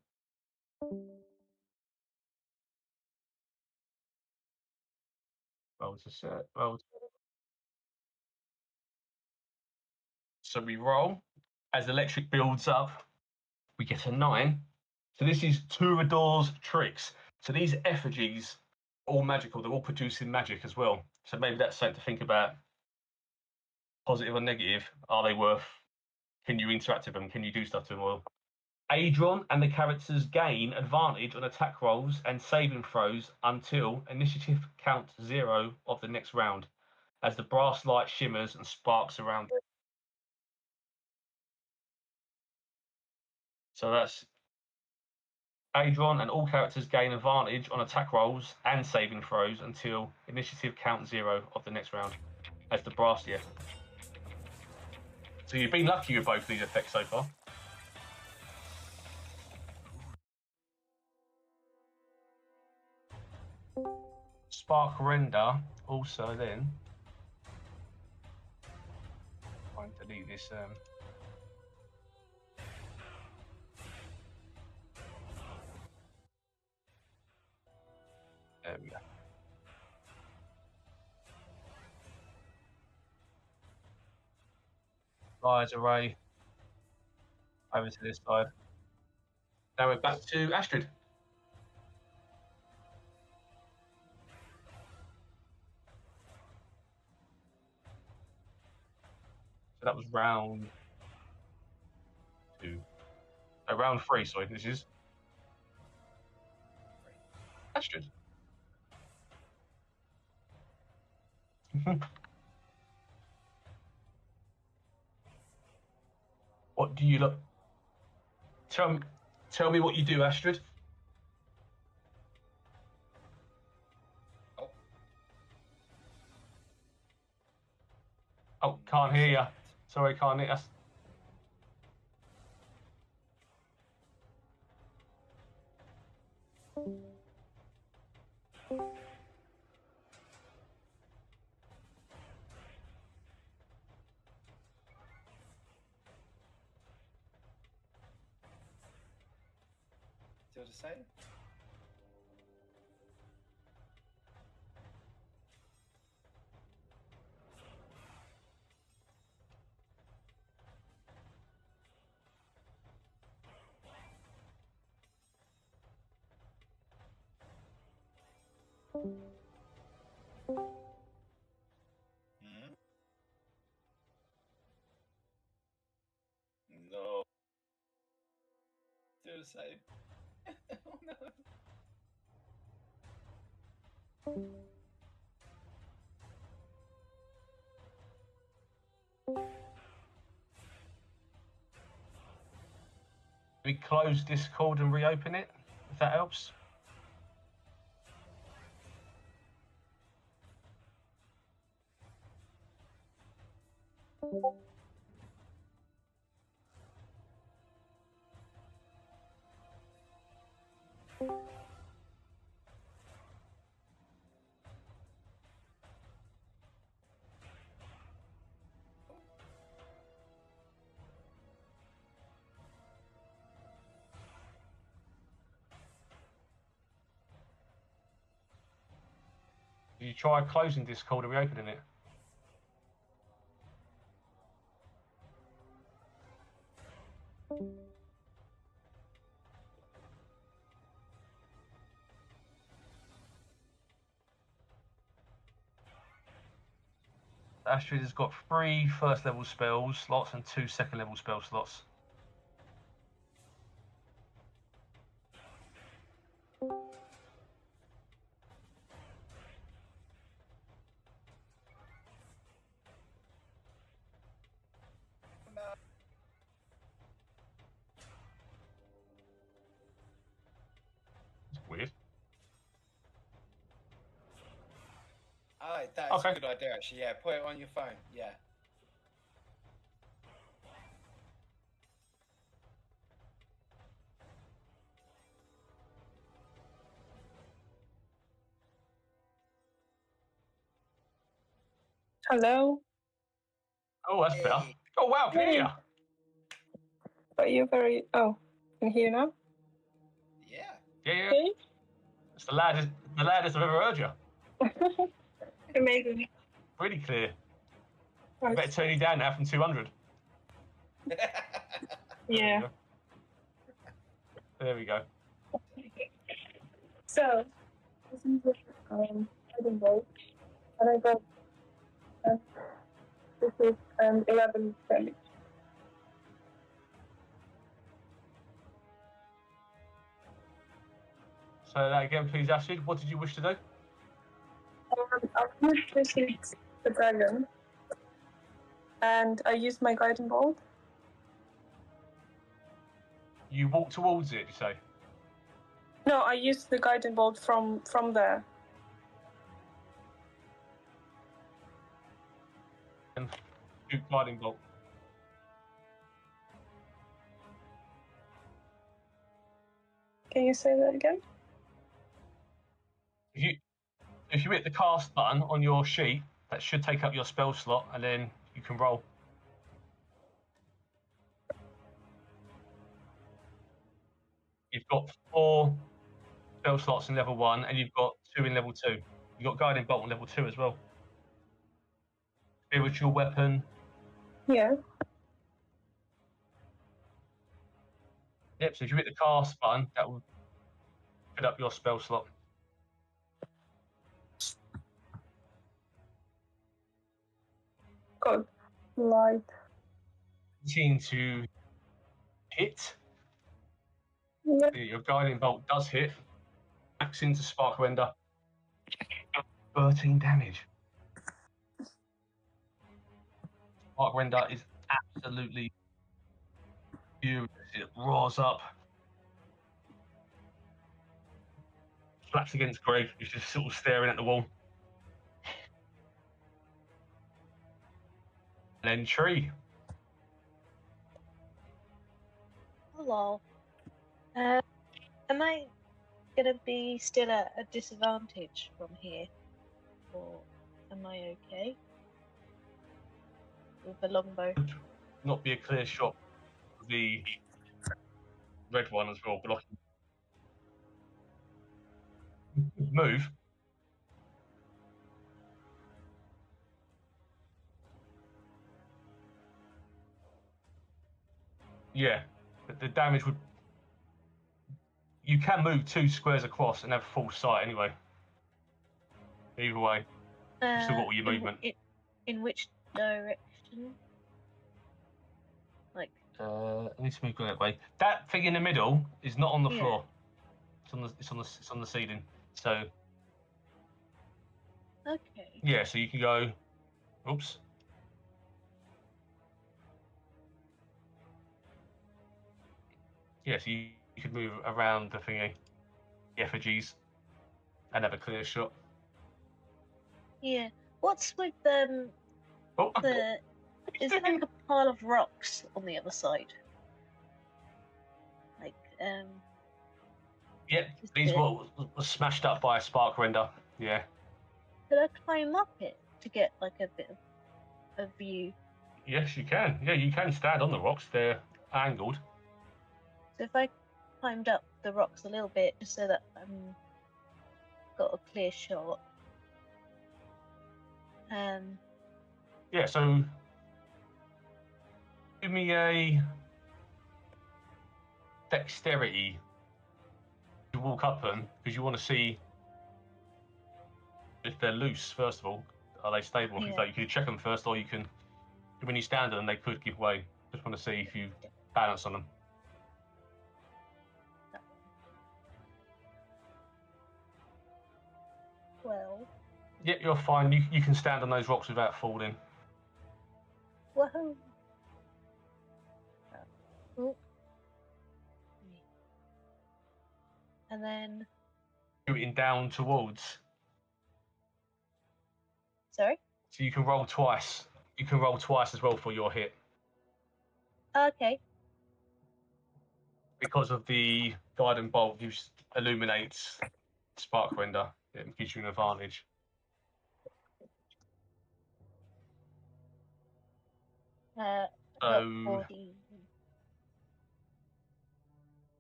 Roll to set. So we roll. As electric builds up, we get a 9. So this is Tourador's tricks. So these effigies, all magical. They're all producing magic as well. So maybe that's something to think about. Positive or negative? Are they worth? Can you interact with them? Can you do stuff to them? Well, Adron and the characters gain advantage on attack rolls and saving throws until initiative count 0 of the next round, as the brass light shimmers and sparks around it. So that's Adron and all characters gain advantage on attack rolls and saving throws until initiative count 0 of the next round, as the brass, yeah. So you've been lucky with both these effects so far. Sparkrender also then. Try and delete this. There we go. Fires array over to this side. Now we're back to Astrid. So that was round 2. No, round 3, sorry. This is Astrid. What do you look? Tell me what you do, Astrid. Oh, can't hear you. Sorry, can't hear us. Still the same? Hmm? No. Still the same. Oh no. We close Discord and reopen it, if that helps. Did you try closing Discord and reopening it? Astrid has got 3 first level spell slots and 2 second level spell slots. It's weird. Oh, that's Okay. a good idea, actually. Yeah, put it on your phone. Yeah. Hello? Oh, that's better. Hey. Oh, wow, I can hear you. But you're very... Oh, can you hear now? Yeah. Yeah, yeah. Okay. It's the loudest I've ever heard you. Amazing. Really clear. I Right. better turn you down now from 200. Yeah. There we go. So, this is Edinburgh, and I got this is 11 damage. So that again, please, Astrid. What did you wish to do? I've used to shoot the dragon, and I used my guiding bolt. You walk towards it, you say? No, I used the guiding bolt from there. And shoot guiding bolt. Can you say that again? If you hit the cast button on your sheet, that should take up your spell slot, and then you can roll. You've got 4 spell slots in level 1, and you've got 2 in level 2. You've got guiding bolt in level 2 as well. Spiritual weapon. Yeah. Yep, so if you hit the cast button, that will fill up your spell slot. Got light. 18 to hit. Yeah. Your guiding bolt does hit. Max into Sparkrender. 13 damage. Sparkrender is absolutely furious. It roars up. Flaps against Greg, who's just sort of staring at the wall. then Tree. Hello. Am I gonna be still at a disadvantage from here, or am I okay with the longbow? Not be a clear shot for the red one as well, blocking. Move. Yeah, the damage would. You can move 2 squares across and have full sight anyway. Either way, you've still got all your movement. In which direction? Like. I need to move that way. That thing in the middle is not on the Yeah. floor. It's on the ceiling. So. Okay. Yeah, so you can go. Oops. Yeah, so you could move around the thingy, the effigies, and have a clear shot. Yeah. What's with Oh, is there like a pile of rocks on the other side? Like yeah, these were smashed up by a Sparkrender. Yeah. Could I climb up it to get like a bit of a view? Yes, you can. Yeah, you can stand on the rocks. They're angled. So if I climbed up the rocks a little bit just so that I'm got a clear shot. Yeah, so give me a dexterity to walk up them because you want to see if they're loose. First of all, are they stable? Yeah. Like you can check them first, or you can when you stand on them, they could give way. Just want to see if you balance on them. Well. Yeah, you're fine. You can stand on those rocks without falling. Woohoo! Oh. And then. Shooting down towards. Sorry? So you can roll twice. You can roll twice as well for your hit. Okay. Because of the guiding bolt, illuminates Sparkrender. It gives you an advantage. So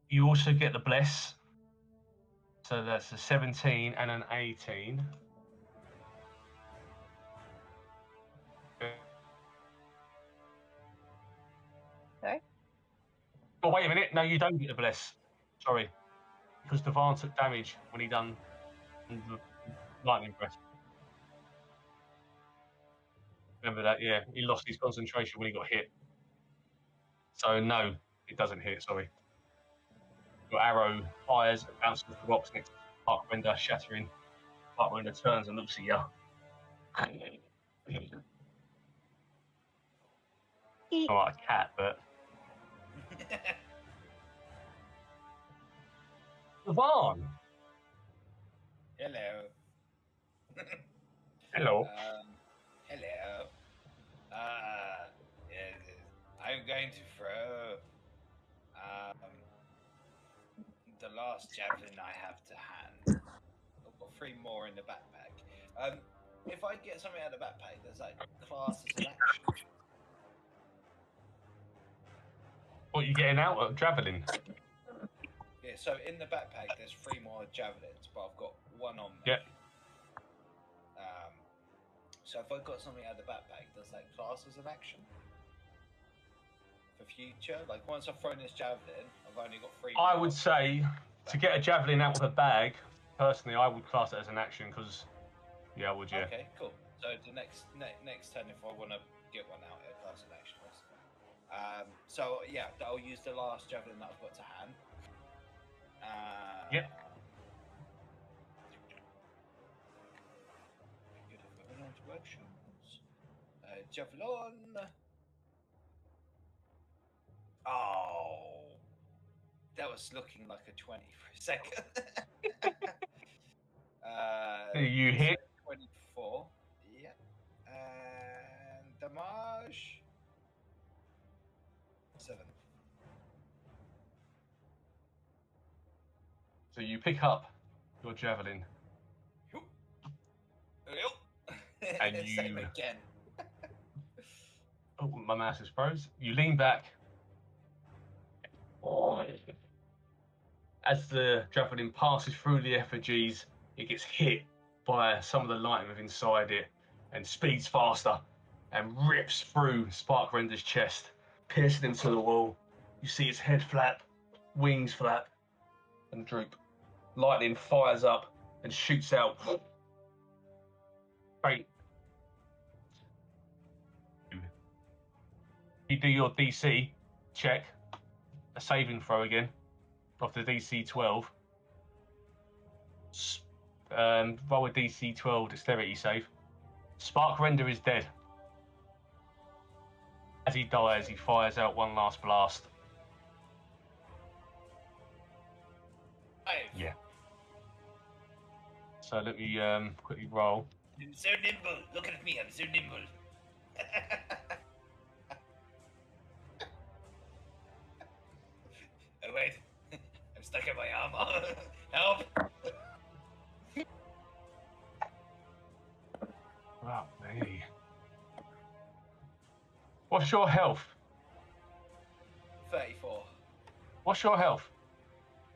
you also get the bless. So that's a 17 and an 18. Sorry? Oh, wait a minute. No, you don't get the bless. Sorry. Because Dewahn took damage when he done the lightning breath. Remember that? Yeah. He lost his concentration when he got hit. So, no, it doesn't hit. Sorry. Your arrow fires and bounces off the rocks next to Sparkrender, shattering. Sparkrender turns and looks at you. Not like a cat, but. Dewahn! Hello. Hello. Hello. Yes, I'm going to throw the last javelin I have to hand. I've got 3 more in the backpack. If I get something out of the backpack, does that class as an action? What are you getting out of javelin? Yeah, so in the backpack there's 3 more javelins, but I've got 1 on me. Yep. So if I got something out of the backpack, does that class as an action? For future? Like once I've thrown this javelin, I've only got 3 more. I would say to get a javelin out of a bag, personally, I would class it as an action because, yeah, I would, yeah. Okay, cool. So the next turn, if I want to get one out, it'll class an action. So yeah, I'll use the last javelin that I've got to hand. Yep. Javelin. Oh, that was looking like a 20 for a second. You hit. 24. Yeah. And damage. 7. So you pick up your javelin. And Same you- again. Oh, my mouse is froze. You lean back. As the javelin passes through the effigies, it gets hit by some of the lightning inside it and speeds faster and rips through Sparkrender's chest, piercing him to the wall. You see his head flap, wings flap, and droop. Lightning fires up and shoots out. Great. You do your DC check, a saving throw again, off the DC 12. Roll a DC 12 dexterity save. Sparkrender is dead. As he dies, he fires out one last blast. 5. Yeah. So let me quickly roll. I'm so nimble. Look at me. I'm so nimble. Oh wait, I'm stuck in my armor. Help! Wow, me. What's your health? 34. What's your health?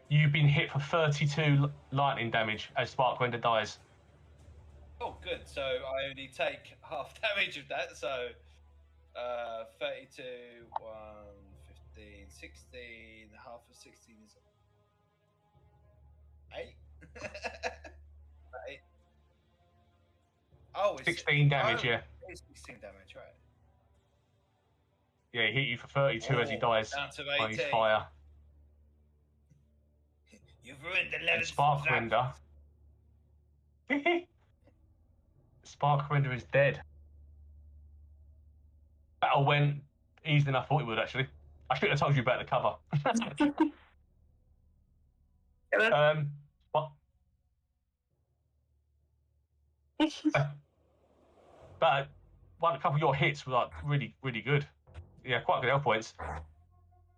You've been hit for 32 lightning damage as Sparkrender dies. Oh, good. So I only take half damage of that. So 32, 1, 15, 16. Half of 16 is 8. 8. Oh, it's 16 damage, oh, yeah. It's 16 damage, right? Yeah, he hit you for 32 as he dies Down to by his 18. fire. You've ruined the And 11th. Sparkrender. Sparkrender is dead. Battle went easier than I thought it would, actually. I should have told you about the cover. What? But a couple of your hits were like really, really good. Yeah, quite good health points.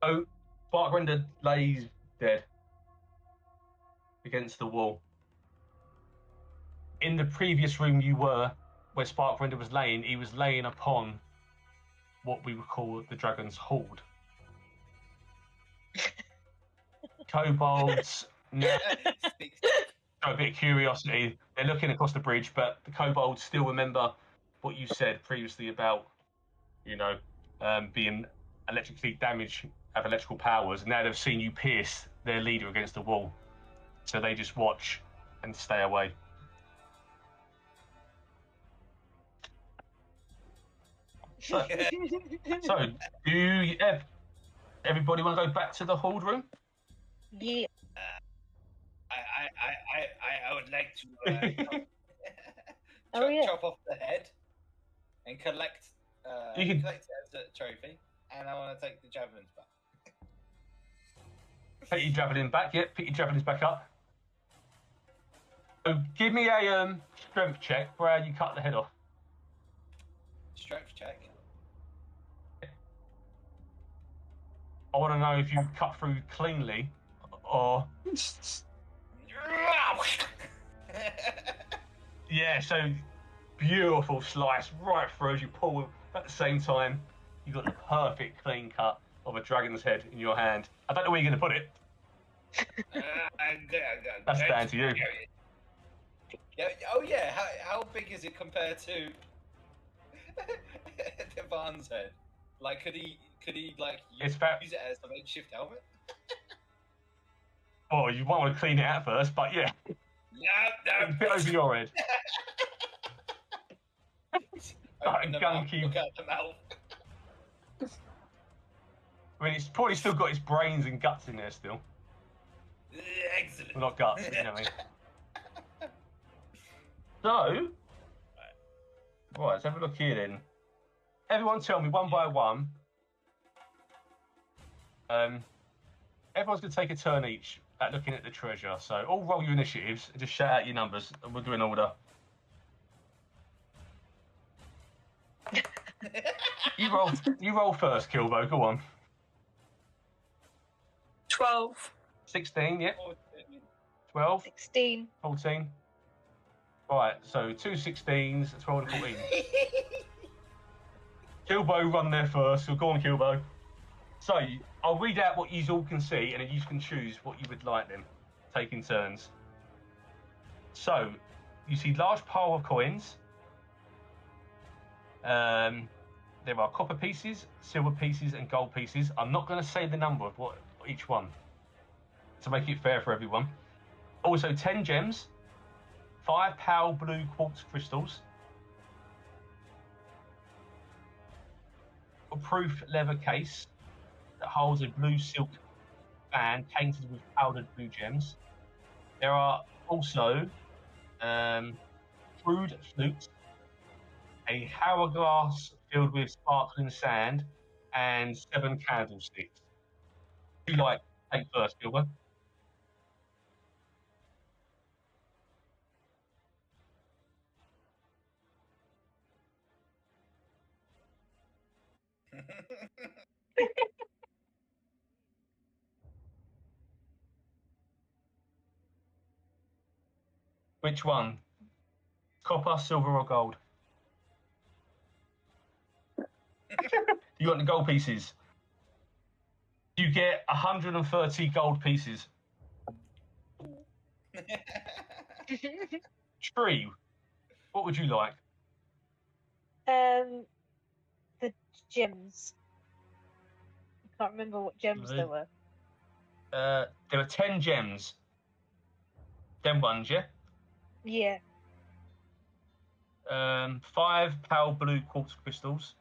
So Sparkrender lays dead against the wall. In the previous room you were, where Sparkrender was laying, he was laying upon what we would call the Dragon's Hoard. Kobolds now show a bit of curiosity. They're looking across the bridge, but the kobolds still remember what you said previously about, being electrically damaged, have electrical powers. And now they've seen you pierce their leader against the wall, so they just watch and stay away. So do you, everybody want to go back to the hold room? Yeah. I would like to Oh, yeah. chop off the head and collect You can- collect it as a trophy, and I want to take the javelins back. Take your javelin back. Yep, pick your javelins back up. So give me a strength check where you cut the head off. Strength check. I want to know if you cut through cleanly or... Yeah, so beautiful slice right through as you pull. At the same time, you got the perfect clean cut of a dragon's head in your hand. I don't know where you're going to put it. That's down to you. Yeah. Oh yeah. How big is it compared to Devahn's head? Like, could he like It's about... use it as a makeshift helmet? Oh, you might want to clean it out first, but yeah. No. A bit over your head. Open the mouth, gunky. look out the mouth. I mean, it's probably still got its brains and guts in there still. Excellent. Well, not guts, but you know what I mean. So, right, let's have a look here then. Everyone tell me one by one. Everyone's going to take a turn each at looking at the treasure. So all roll your initiatives and just shout out your numbers and we'll do an order. You roll first, Kilbo, go on. 12. 16, yeah. 14. 12, 16. 14. Right, so 2 16s, 12 and 14. Kilbo run there first, so go on, Kilbo. So, I'll read out what you all can see, and then you can choose what you would like then, taking turns. So, you see large pile of coins. There are copper pieces, silver pieces, and gold pieces. I'm not going to say the number of what each one, to make it fair for everyone. Also, 10 gems, 5 pale blue quartz crystals, a proof leather case that holds a blue silk fan painted with powdered blue gems. There are also crude flutes, a hourglass filled with sparkling sand, and 7 candlesticks. Who you like to take first, Gilbert? Which one? Copper, silver, or gold? You want the gold pieces? You get 130 gold pieces. Tree, what would you like? The gems. I can't remember what gems there were. There are 10 gems. Them ones, yeah? Yeah. 5 pale blue quartz crystals.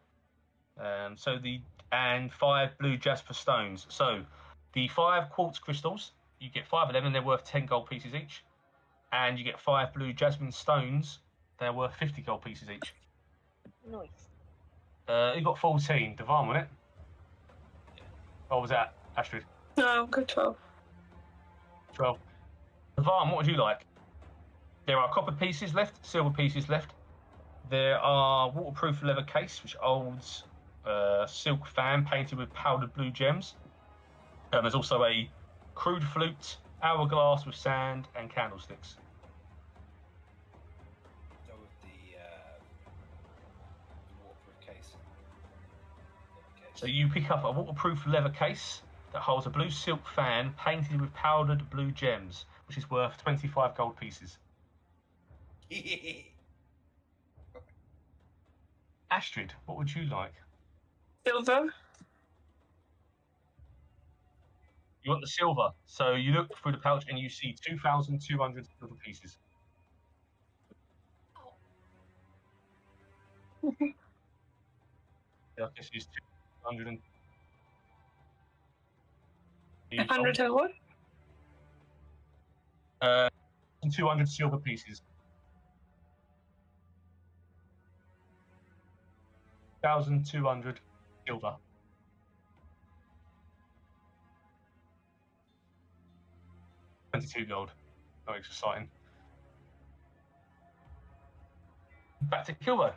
And 5 blue jasper stones. So the 5 quartz crystals, you get 5 of them, and they're worth 10 gold pieces each. And you get 5 blue jasmine stones. They're worth 50 gold pieces each. Nice. You got 14. Dewahn, wasn't it? What was that, Astrid? No, good 12. 12. Dewahn, what would you like? There are copper pieces left, silver pieces left. There are waterproof leather case, which holds a silk fan painted with powdered blue gems. There's also a crude flute, hourglass with sand, and candlesticks. Go with the waterproof case. So you pick up a waterproof leather case that holds a blue silk fan painted with powdered blue gems, which is worth 25 gold pieces. Astrid, what would you like? Silver. You want the silver. So you look through the pouch and you see 2,200 silver pieces. Yeah, this is 200 and... 100 and what? 200 silver pieces. 1,200 silver. $22 gold. Not exciting. Back to Kilbo.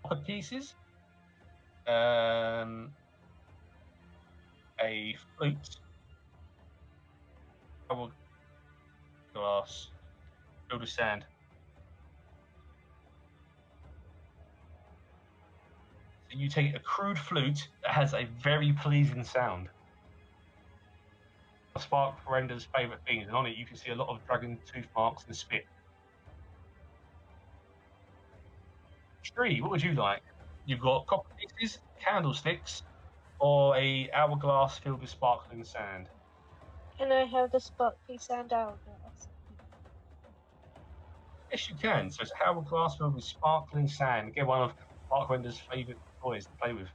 Copper pieces. A flute. Glass. Filled with sand. So you take a crude flute that has a very pleasing sound. Sparkrender's favourite things, and on it you can see a lot of dragon tooth marks and spit. Tree, what would you like? You've got copper pieces, candlesticks, or a hourglass filled with sparkling sand. Can I have the sparkly sand hourglass? Yes, you can. So it's a hourglass filled with sparkling sand. Get one of Sparkrender's favourite toys to play with.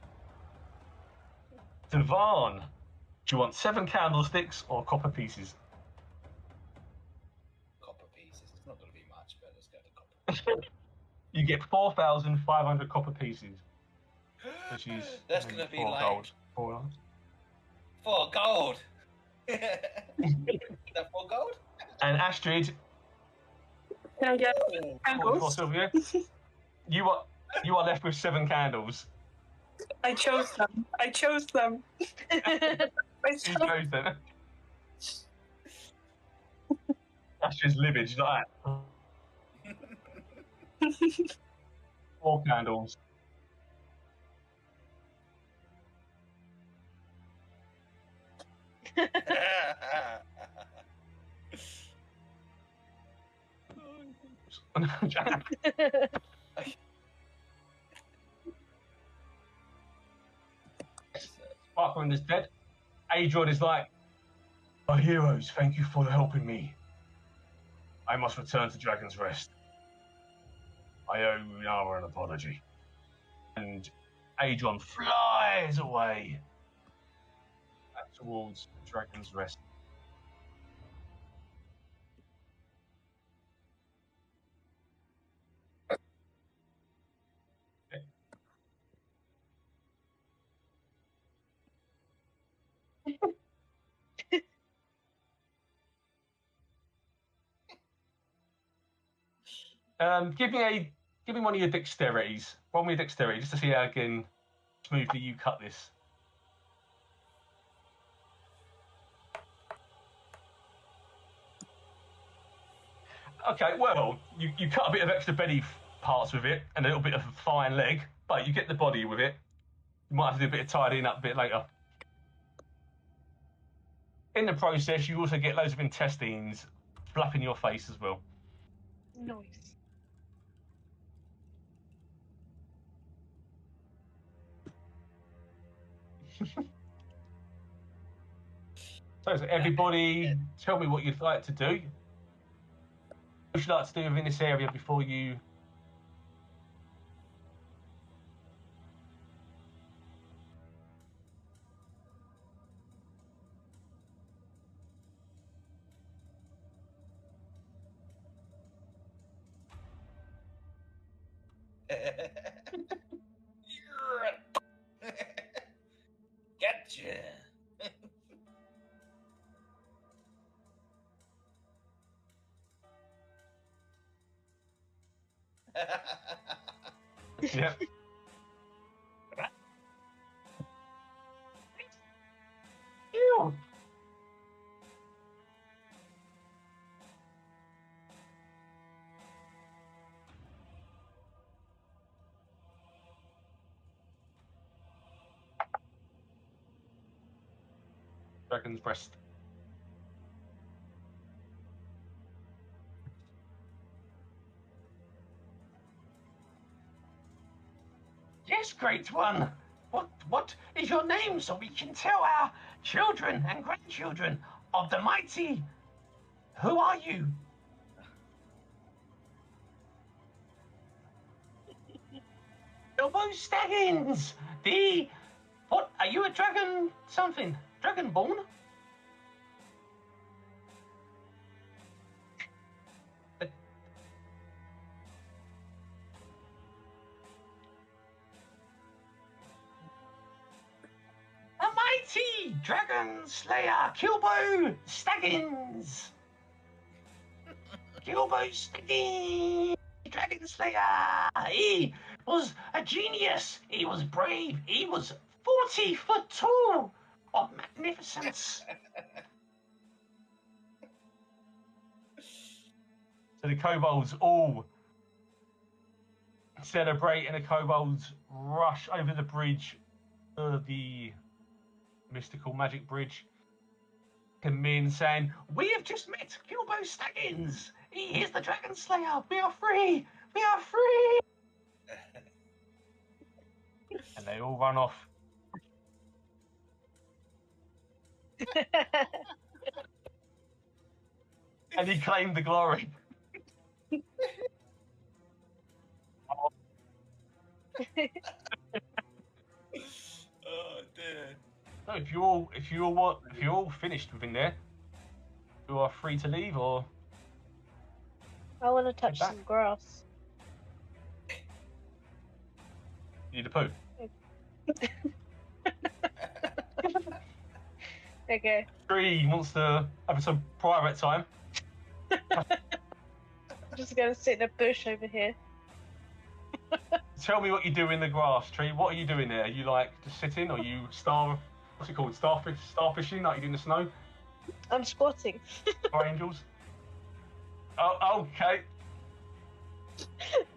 Dewahn, do you want 7 candlesticks or copper pieces? Copper pieces. It's not going to be much, but let's go to copper. You get 4,500 copper pieces, which is That's going to be 4 like gold. 4 gold. 4 gold. Is that 4 gold? And Astrid, Can I get 44 candles? silver, yeah? You are left with 7 candles. I chose them. I chose them. You Myself. chose them. That's just livid. She's like that. 4 candles. Sparkrender's dead. Adrian is like, "My heroes, thank you for helping me. I must return to Dragon's Rest. I owe Yara an apology." And Adrian flies away back towards Dragon's Rest. Give me one of your dexterities. Roll me a dexterity just to see how smoothly you cut this. Okay, well, you cut a bit of extra belly parts with it and a little bit of thigh and leg, but you get the body with it. You might have to do a bit of tidying up a bit later. In the process, you also get loads of intestines flapping your face as well. Nice. So everybody, tell me what you'd like to do. What would you like to do within this area before you... Gotcha. Yep. Ew. Dragon's breast. Yes, great one. What is your name so we can tell our children and grandchildren of the mighty? Who are you? Kilbo Stabbins. What? Are you a dragon something? Dragonborn? A mighty dragon slayer, Kilbo Staggins. Kilbo Staggins, dragon slayer. He was a genius. He was brave. He was 40 foot tall of magnificence. So the kobolds all celebrate, and the kobolds rush over the bridge, the mystical magic bridge, come in saying, "We have just met Kilbo Staggins. He is the Dragon Slayer. We are free. We are free." And they all run off. And he claimed the glory. Oh dear. No, if you're all finished within there, you are free to leave or. I want to touch back. some grass. You need a poo. Okay. Tree wants to have some private time. I'm just gonna sit in a bush over here. Tell me what you do in the grass, Tree. What are you doing there? Are you like just sitting, or you what's it called? Starfishing, like you do in the snow? I'm squatting. Or angels? Oh, okay.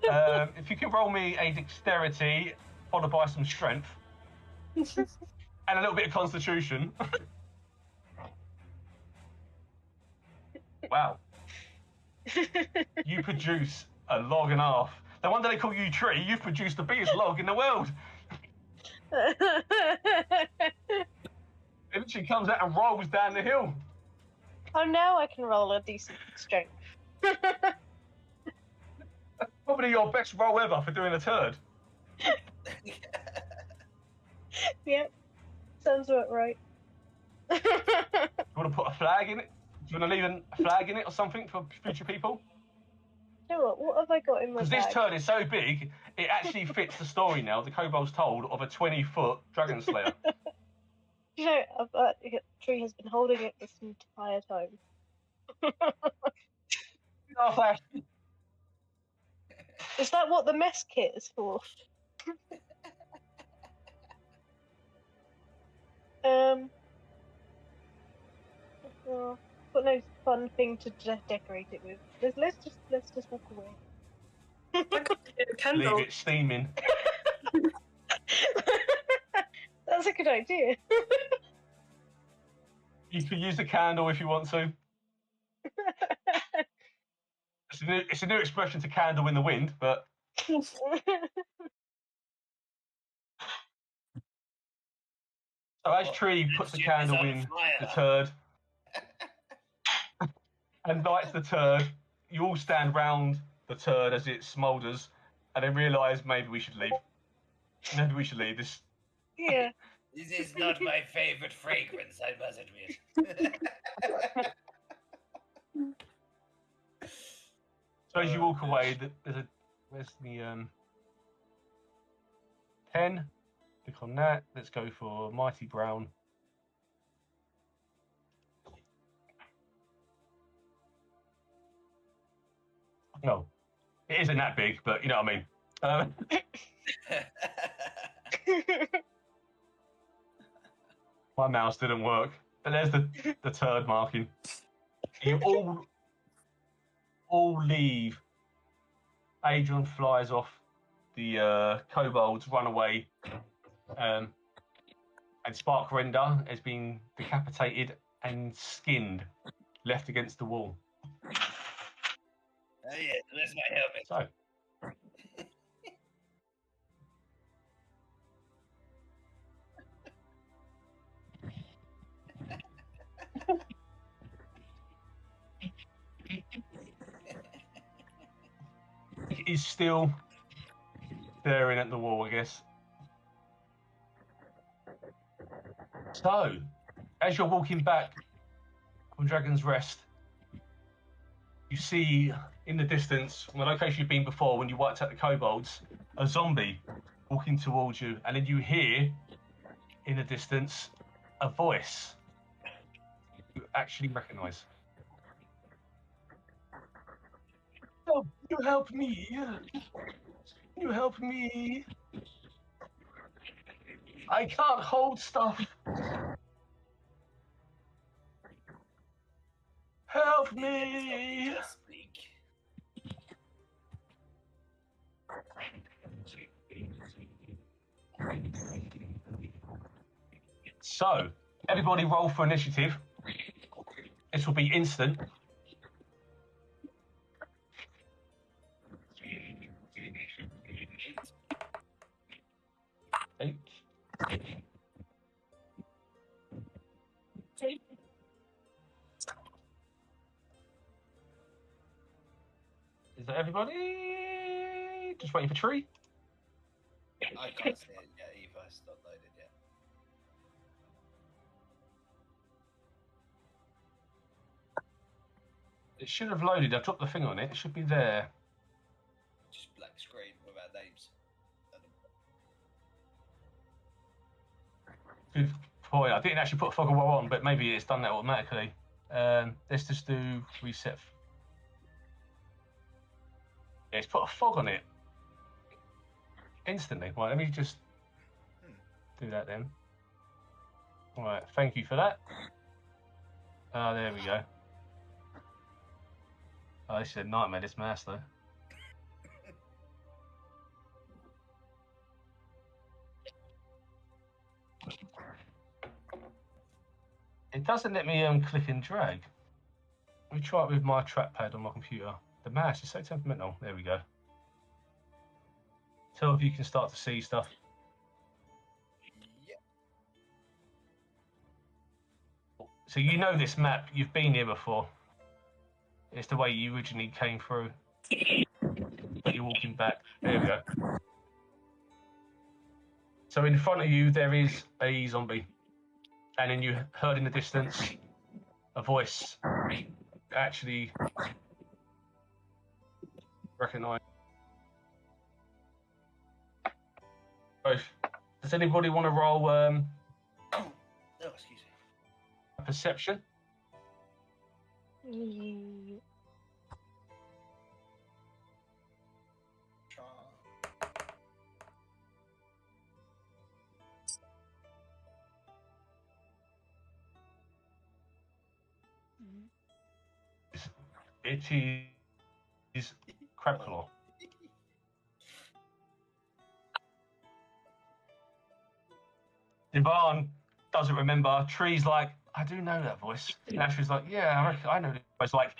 If you can roll me a dexterity followed by some strength and a little bit of constitution. Wow. You produce a log and a half. No wonder they call you Tree. You've produced the biggest log in the world. It literally comes out and rolls down the hill. Oh, now I can roll a decent strength. Probably your best roll ever for doing a turd. Yep, sounds about right. You want to put a flag in it? Do you want to leave a flag in it or something for future people? You know what have I got in my bag? Because this turd is so big, it actually fits the story now the kobold's told of a 20-foot dragon slayer. You know, the Tree has been holding it this entire time. Is that what the mess kit is for? Got no fun thing to decorate it with. Let's just walk away. Candle. Leave it steaming. That's a good idea. You can use the candle if you want to. It's a new expression to candle in the wind, but so as Tree puts the candle in the turd and lights the turd, you all stand round the turd as it smoulders, and then realise maybe we should leave. Maybe we should leave this. Yeah. This is not my favorite fragrance, I must admit. So as you walk away, where's the 10? Click on that. Let's go for Mighty Brown. No, it isn't that big, but you know what I mean. My mouse didn't work, but there's the turd marking. You all leave. Adrian flies off. The kobolds run away, and Sparkrender has been decapitated and skinned, left against the wall. Oh yeah, where's my helmet? So, he's still staring at the wall, I guess. So, as you're walking back from Dragon's Rest, you see in the distance, from the location you've been before when you wiped out the kobolds, a zombie walking towards you, and then you hear in the distance a voice you actually recognise. Oh, you help me! You help me! I can't hold stuff! Help me! So, everybody roll for initiative. This will be instant. Eight. Is that everybody? Just waiting for Tree. I can't see it yet either, it's not loaded yet. It should have loaded. I've dropped the thing on it. It should be there. Just black screen without names. Good point. I didn't actually put fog of war on, but maybe it's done that automatically. Let's just do reset. Yeah, it's put a fog on it. instantly. Right, let me just do that then. All right, thank you for that. There we go. Oh, this is a nightmare, this mouse, though. It doesn't let me click and drag. Let me try it with my trackpad on my computer. The mouse is so temperamental. There we go. Tell if you can start to see stuff. Yep. So you know this map. You've been here before. It's the way you originally came through. But you're walking back. There we go. So in front of you, there is a zombie. And then you heard in the distance a voice actually recognize. Both. Does anybody want to roll Oh, excuse me. perception? It is Crabclaw. Dewahn doesn't remember. Tree's like, I do know that voice. And Astrid's like, yeah, I reckon I know that voice. Like,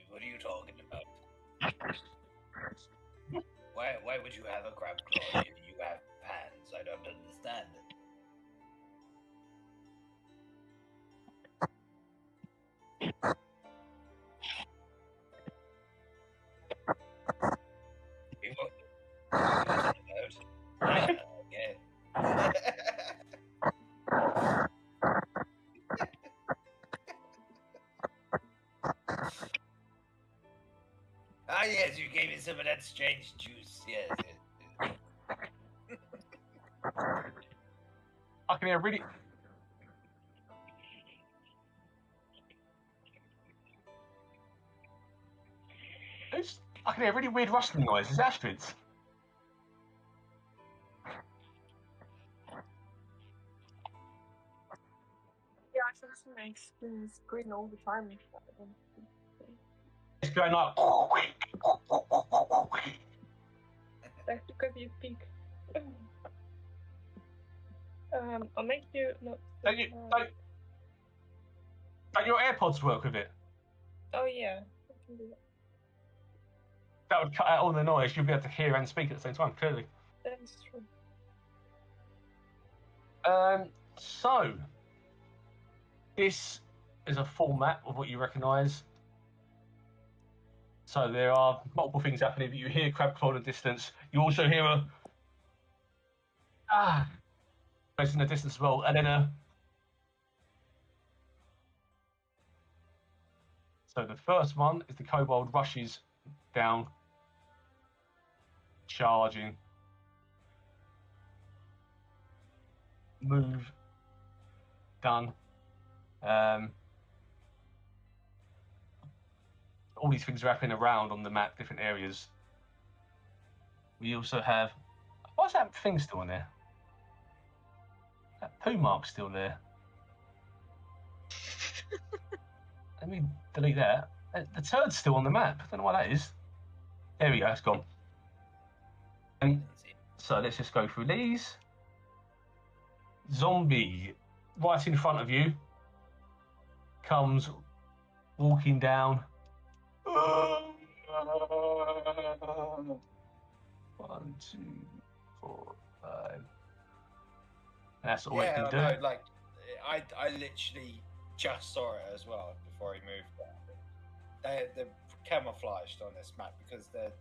What are you talking about? Why would you have a crab claw if you have hands? I don't understand it. Okay. Ah, yes, you gave me some of that strange juice. Yes. I can hear really. I can hear a really weird rustling noise. It's Astrid's. Yeah, I feel so nice. It's green all the time. It's going like. That's because you speak. I'll make you not. Don't your AirPods work with it? Oh yeah, I can do that. That would cut out all the noise. You'll be able to hear and speak at the same time, clearly. That's true. So, this is a full map of what you recognise. So there are multiple things happening, but you hear Crabclaw in the distance. You also hear a in the distance as well, and then so the first one is the kobold rushes down, charging, move, done. All these things are happening around on the map, different areas. We also have, why's that thing still in there? That poo mark's still there. Let me delete that. The turd's still on the map. I don't know why that is. There we go, it's gone. So let's just go through these. Zombie, right in front of you, comes walking down. 1, 2, 4, 5. That's all it can do. No, like I literally just saw it as well before he moved down. They're camouflaged on this map because they're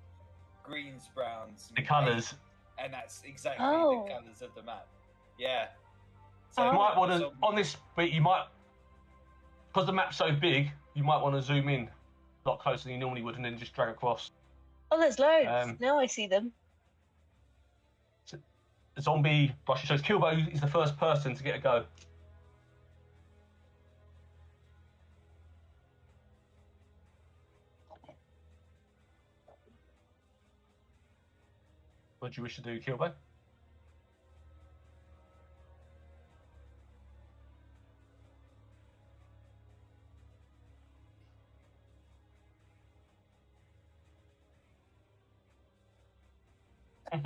greens, browns, The colours. and that's exactly the colours of the map. Yeah. So you might want to on this bit. You might, because the map's so big, you might want to zoom in a lot closer than you normally would, and then just drag across. Oh, there's loads. Now I see them. The zombie brush shows Kilbo is the first person to get a go. What do you wish to do, Kilbo? Oh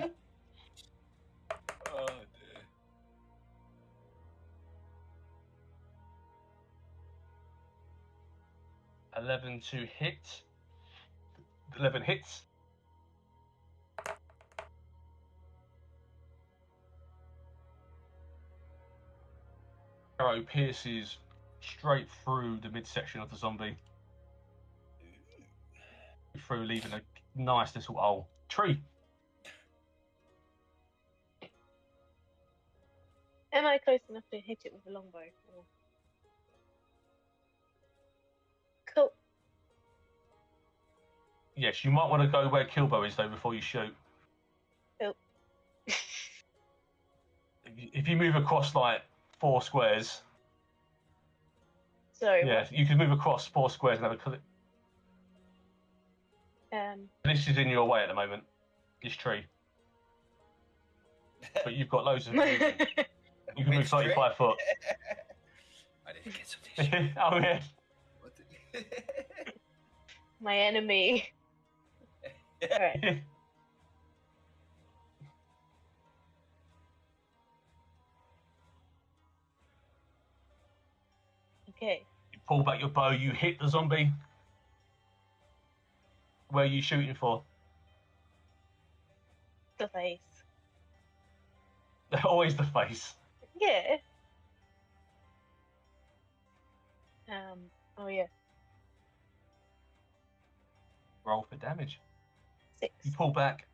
dear. 11 to hit. 11 hits. Arrow pierces straight through the midsection of the zombie. Through, leaving a nice little hole. Tree. Am I close enough to hit it with the longbow? Or... Cool. Yes, you might want to go where Kilbo is though before you shoot. Cool. If you move across like 4 squares. Sorry. Yeah, What? you can move across 4 squares and have a clip. This is in your way at the moment. This tree. But you've got loads of movement. You can move 35 foot. I didn't get some tissue. Oh yeah. What the- My enemy. Alright. Okay. You pull back your bow, you hit the zombie. Where are you shooting for? The face. Always the face. Yeah. Oh yeah. Roll for damage. 6. You pull back.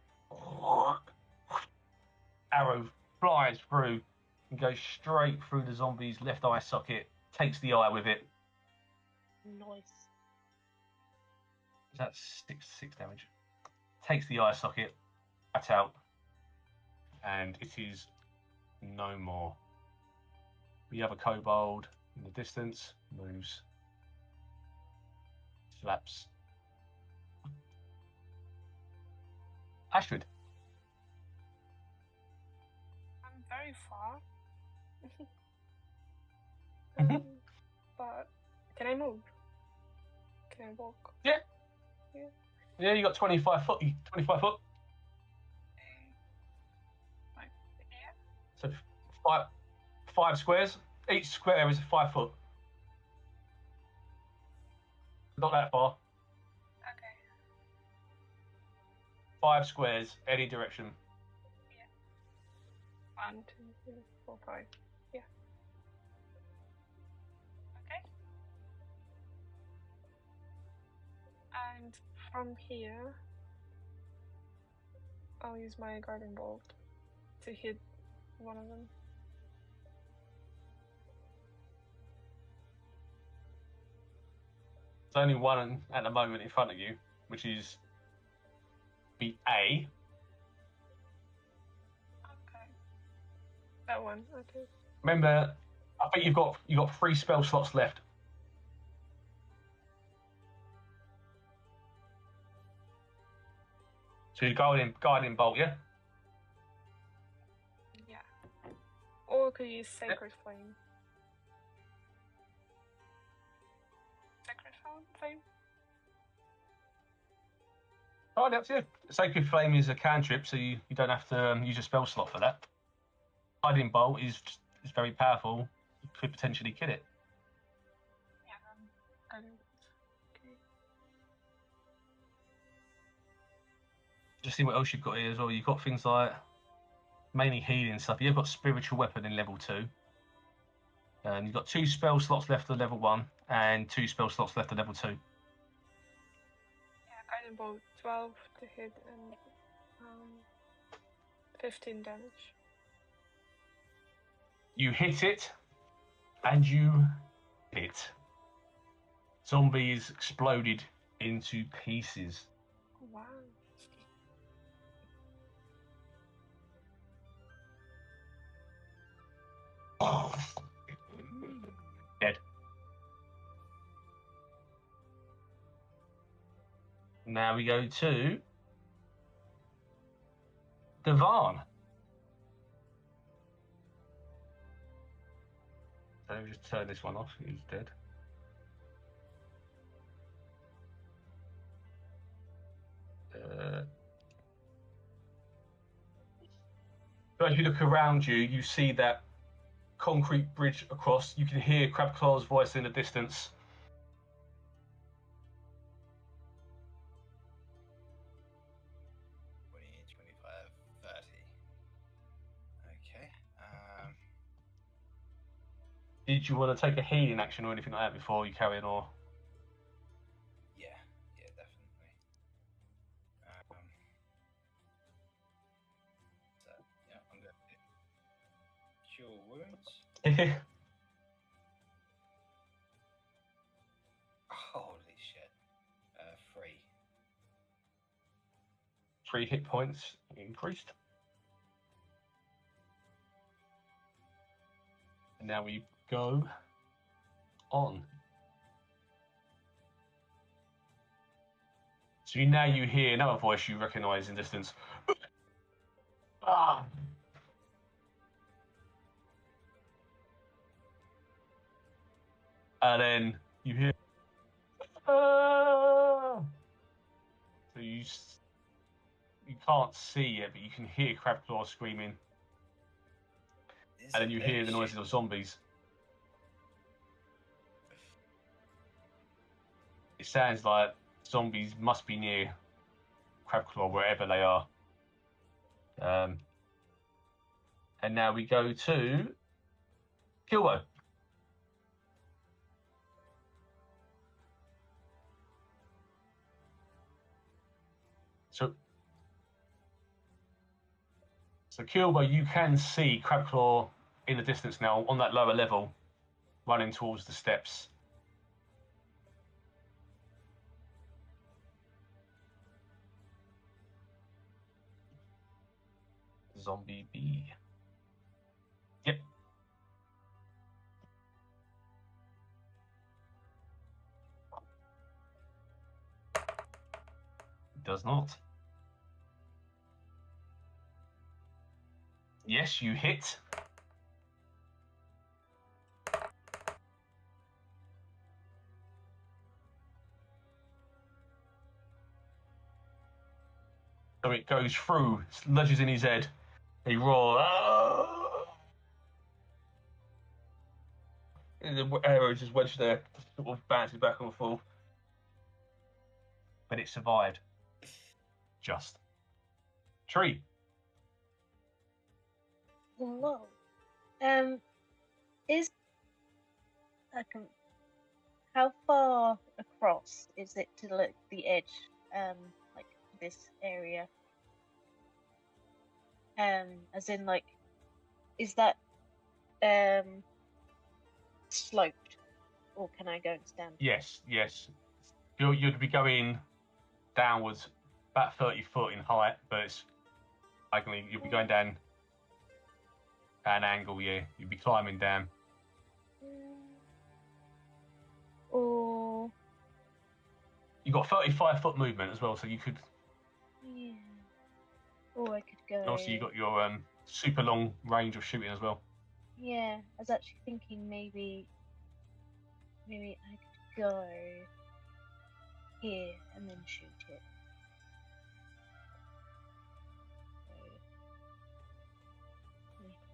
Arrow flies through and goes straight through the zombie's left eye socket. Takes the eye with it. Nice. That's 6 damage. Takes the eye socket. Right out. And it is no more. We have a kobold in the distance. Moves. Flaps. Astrid. I'm very far. Mhm. But can I move? Can I walk? Yeah, you got 25 foot. 25 foot. Like here? So 5 squares. Each square is 5 foot. Not that far. Okay. 5 squares, any direction. 1, 2, 3, 4, 5. Yeah. Okay. And from here, I'll use my guiding bolt to hit one of them. There's only one at the moment in front of you, which is the A. Okay. That one. Okay. Remember, I think you've got 3 spell slots left. So you're guiding bolt, yeah? Yeah. Or I could use Sacred Flame. Sacred Flame? Oh, that's you. Sacred Flame is a cantrip, so you don't have to use a spell slot for that. Guiding bolt is very powerful. You could potentially kill it. Yeah, I don't. Okay. Just see what else you've got here as well. You've got things like mainly healing stuff. You've got spiritual weapon in level 2. You've got 2 spell slots left at level 1 and 2 spell slots left at level 2. Yeah, guiding bolt 12 to hit and 15 damage. You hit it, and you hit. Zombies exploded into pieces. Wow. Dead. Now we go to Dewahn. So let me just turn this one off. He's dead. So as you look around you, you see that concrete bridge across. You can hear Crabclaw's voice in the distance. 20, 25, 30. Okay. Did you want to take a healing action or anything like that before you carry on? Or Yeah, definitely. So yeah, I'm going to cure wounds. Holy shit. 3. 3 hit points increased. And now we go on. So now you hear another voice you recognise in distance. Ah! And then you hear. Ah! So you can't see it, but you can hear Crabclaw screaming. And then you hear the noises of zombies. It sounds like zombies must be near Crabclaw, wherever they are. And now we go to Kilbo. So Kilbo, you can see Crabclaw in the distance now, on that lower level, running towards the steps. Zombie B. Yep. Does not. Yes, you hit. So it goes through, lodges in his head. He roars. And the arrow just wedged there, sort of bounces back and forth. But it survived. Just. Tree. Hello. Is how far across is it to look the edge? Like this area. As in, like, is that sloped, or can I go and stand? Yes. You'd be going downwards about 30 foot in height, but it's likely you'll be going down an angle. Yeah, you'd be climbing down. Or You've got 35 foot movement as well, so you could. Yeah. Or I could go. And also, you got your super long range of shooting as well. Yeah, I was actually thinking maybe I could go here and then shoot it. So,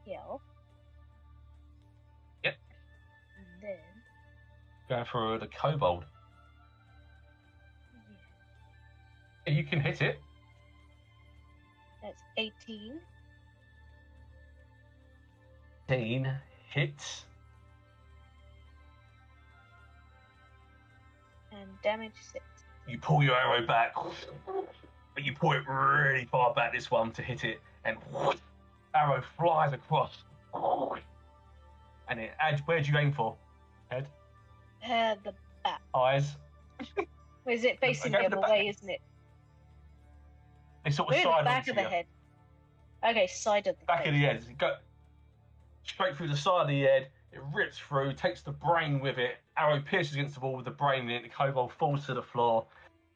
here. Yep. And then Going for the kobold. yeah. You can hit it. That's 18. 18 hits. And damage 6. You pull your arrow back, but you pull it really far back this one to hit it, and arrow flies across. And it adds. Where do you aim for? Head? The back. Eyes? Is it facing Go the for the other back. way, isn't it? It's sort of Where the side back of the head? Okay, side of the Back face. of the head. Go straight through the side of the head. It rips through, takes the brain with it. Arrow pierces against the wall with the brain in it. The kobold falls to the floor,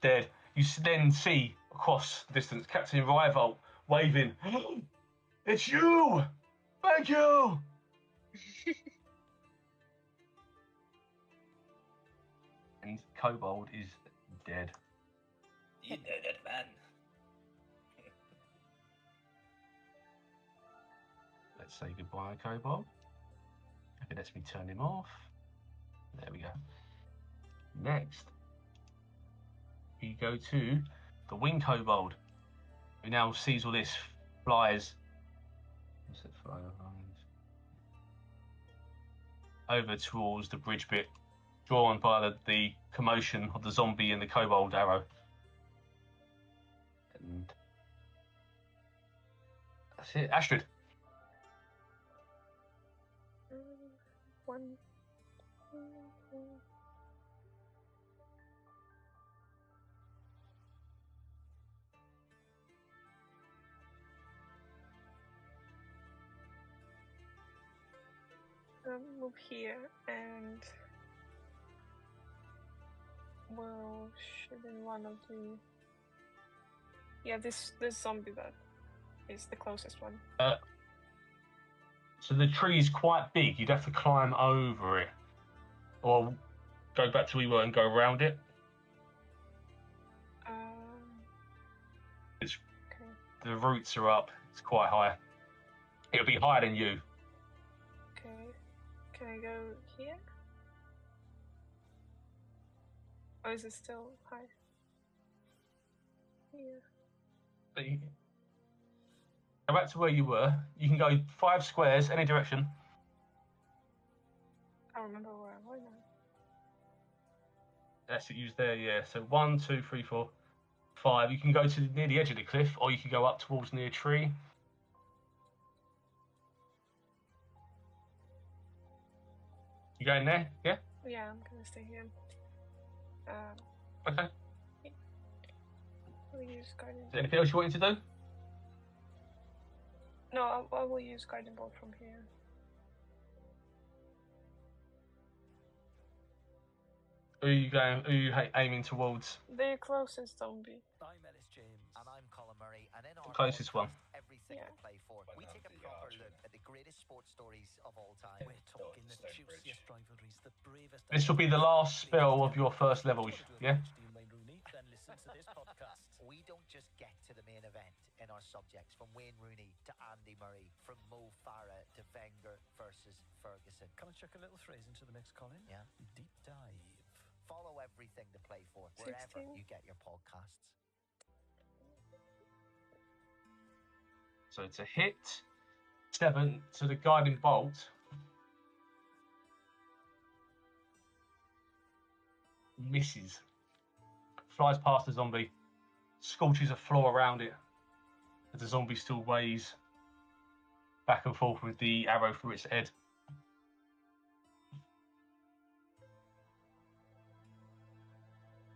dead. You then see across the distance Captain Rival waving. It's you! Thank you! And Kobold is dead. You know that, man. Let's say goodbye, Kobold. Okay, let me turn him off. There we go. Next, we go to the Wing Kobold, who now sees all this, flies. What's it, fly over towards the bridge bit, drawn by the commotion of the zombie and the Kobold arrow. And that's it. Astrid. One. Move here and we'll shoot in one of the. Yeah, this zombie that is the closest one. So the tree is quite big. You'd have to climb over it, or go back to where you were and go around it. It's Okay. the roots are up. It's quite high. It'll be higher than you. Okay. Can I go here? Or is it still high? Here. But you go back to where you were. You can go 5 squares any direction. I remember where I was now. That's it. Use there. Yeah. So 1, 2, 3, 4, 5. You can go to near the edge of the cliff, or you can go up towards near a tree. You going there? Yeah. Yeah, I'm gonna stay here. Okay. We'll use guiding. Is there anything else you wanted to do? No, I will use guiding bolt from here. Who are you going? Who are you aiming towards? The closest zombie. I'm Ellis James. And I'm Colin Murray. And in our Closest one. podcast, Everything Yeah. to Play For, we take a proper look at the greatest sports stories of all time. We're talking the juiciest rivalries, the bravest. This will be the last spell of your first level. Yeah. We don't just get to the main event in our subjects, from Wayne Rooney to Andy Murray, from Mo Farah to Wenger versus Ferguson. Can I chuck a little phrase into the mix, Colin? Yeah. Deep dive. Follow Everything to Play For wherever 16. you get your podcasts. So to hit 7 to the guiding bolt. Misses. Flies past the zombie. Scorches a floor around it. As the zombie still weighs back and forth with the arrow through its head.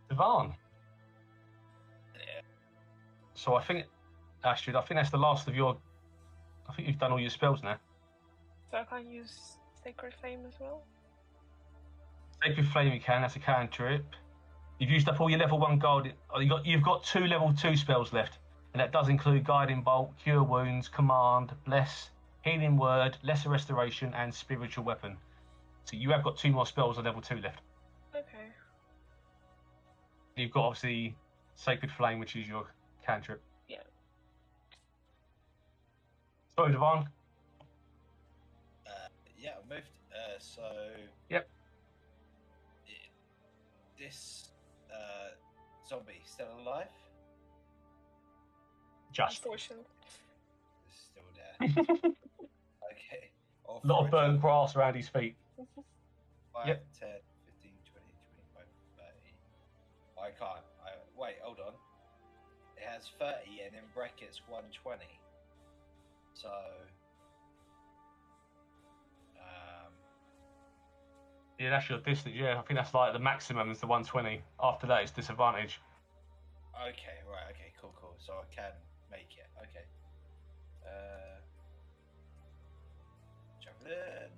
Dewahn. Yeah. So I think, Astrid, that's the last of your. I think you've done all your spells now. So I can't use Sacred Flame as well? Sacred Flame you can, that's a cantrip. You've used up all your level 1 guard. You've got 2 level 2 spells left. And that does include Guiding Bolt, Cure Wounds, Command, Bless, Healing Word, Lesser Restoration, and Spiritual Weapon. So you have got 2 more spells on level 2 left. Okay. You've got obviously Sacred Flame, which is your cantrip. Yeah. Sorry, Dewahn. Yeah, I moved. So. Yep. This zombie still alive? Just. Unfortunately. It's still there. Okay. A lot of burnt grass around his feet. 5, Yep. 10, 15, 20, 25, 30. I can't. Wait, hold on. It has 30 and in brackets 120. So. Yeah, that's your distance. Yeah, I think that's like the maximum is the 120. After that, it's disadvantage. Okay, right, okay, cool. So I can make it. Okay. Javelin.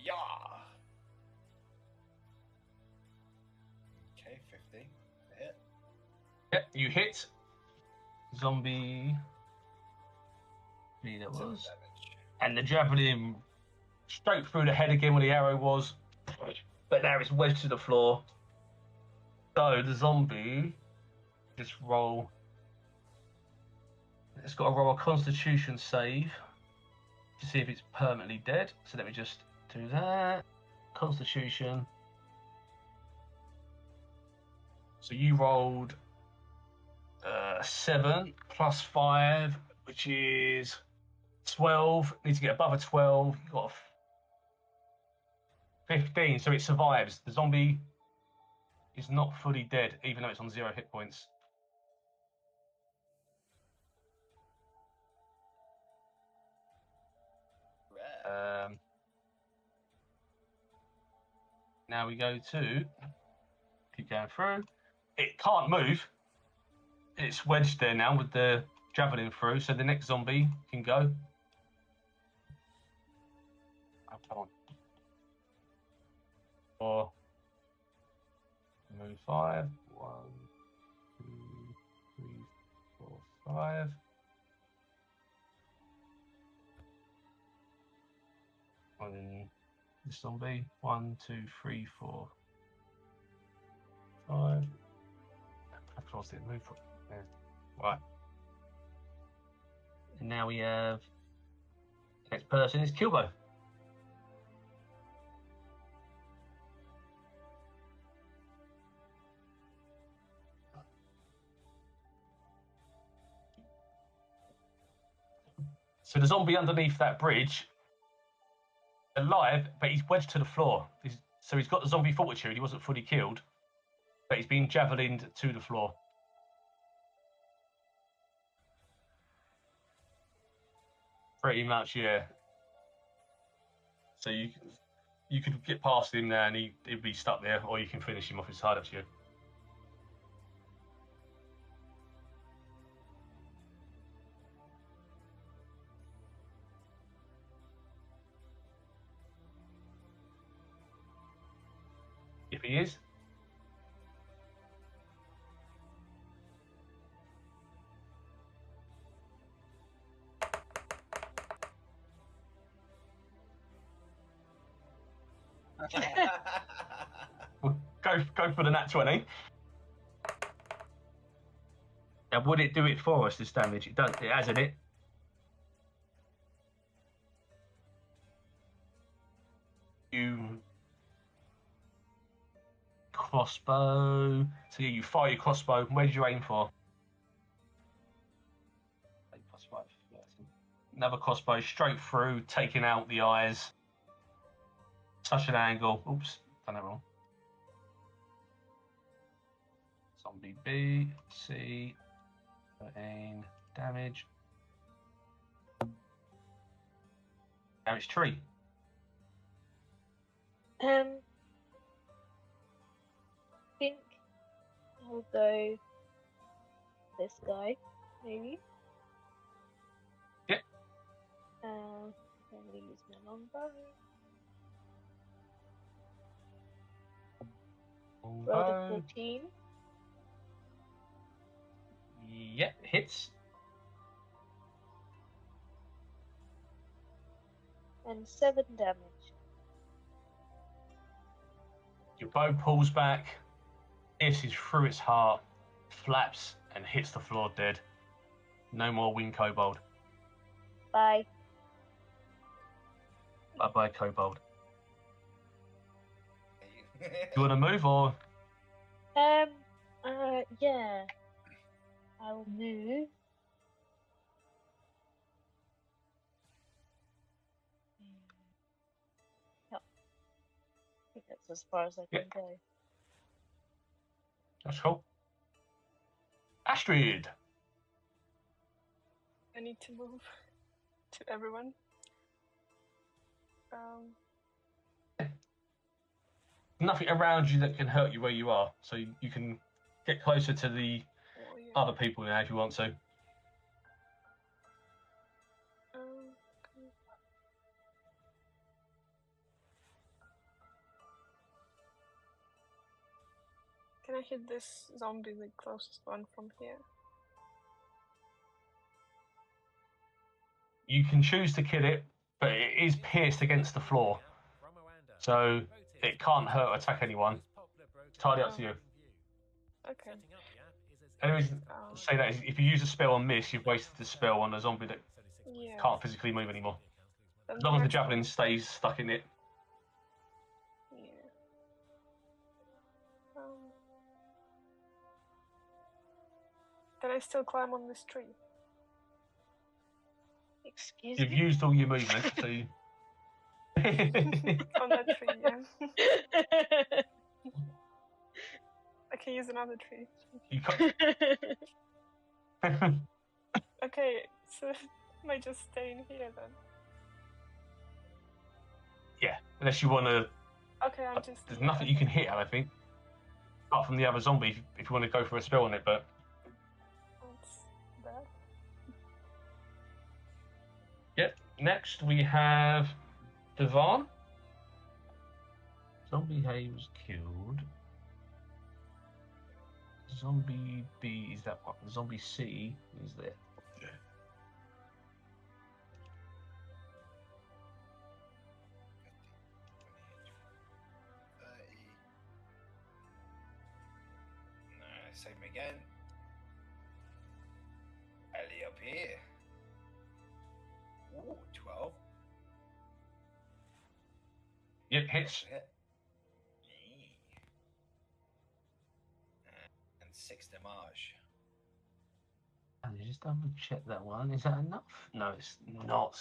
Yeah. Okay, 15. Hit. Yep, you hit. Zombie There 7 was. damage. And the javelin straight through the head again where the arrow was. But now it's wedged to the floor. So the zombie just roll. It's got to roll a Constitution save to see if it's permanently dead. So let me just do that. Constitution. So you rolled 7 plus 5, which is 12. Need to get above a 12. You've got a 15, so it survives. The zombie is not fully dead, even though it's on 0 hit points. Now we go to keep going through. It can't move. It's wedged there now with the javelin through, so the next zombie can go. Oh, come on. 4. Move 5. 1, 2, 3, 4, 5. And then this zombie. 1, 2, 3, 4, 5. How close did it move? Yeah. Right. And now we have next person is Kilbo. So the zombie underneath that bridge, alive, but he's wedged to the floor. So he's got the zombie fortitude. He wasn't fully killed, but he's been javelined to the floor. Pretty much, yeah. So you could get past him there, and he'd be stuck there, or you can finish him off. It's hard up to you. If he is. We'll go for the nat 20. Now, would it do it for us, this damage? It does. It has, in it. You crossbow. So yeah, you fire your crossbow. Where did you aim for? 8 plus 5. Another crossbow straight through, taking out the eyes. Such an angle. Oops, done that wrong. Zombie B, C, 13 damage. Damage tree. I think I'll go this guy, maybe. Yep. I'm going to use my longbow. Rolled a 14. Yep, hits. And 7 damage. Your bow pulls back, pierces through its heart, flaps, and hits the floor dead. No more wing kobold. Bye. Bye-bye, kobold. You want to move, or? Yeah. I'll move. Yeah. I think that's as far as I can go. That's cool. Astrid. I need to move to everyone. Nothing around you that can hurt you where you are, so you can get closer to the other people now if you want to. Can I hit this zombie, the closest one, from here? You can choose to kill it, but it is pierced against the floor, so it can't hurt or attack anyone. It's entirely up to you. Okay. Anyways, say that is, if you use a spell on this, you've wasted the spell on a zombie that Yeah. can't physically move anymore. Then As long as the next javelin one- stays stuck in it. Yeah. Can I still climb on this tree? Excuse You've me? used all your movement, so you... On that tree, yeah. I can use another tree. you can't... Okay, so am I just staying here then? Yeah, unless you want to... Okay, I'm just. There's nothing you can hit, I think. Apart from the other zombie, if you want to go for a spell on it, but... What's that? Yep, next we have Dewahn. Zombie A was killed. Zombie B is that one. Zombie C is there. Same again. Ellie up here. Ooh, 12. Yep, hits. Hit. And 6 damage. And just double check that one. Is that enough? No, it's not.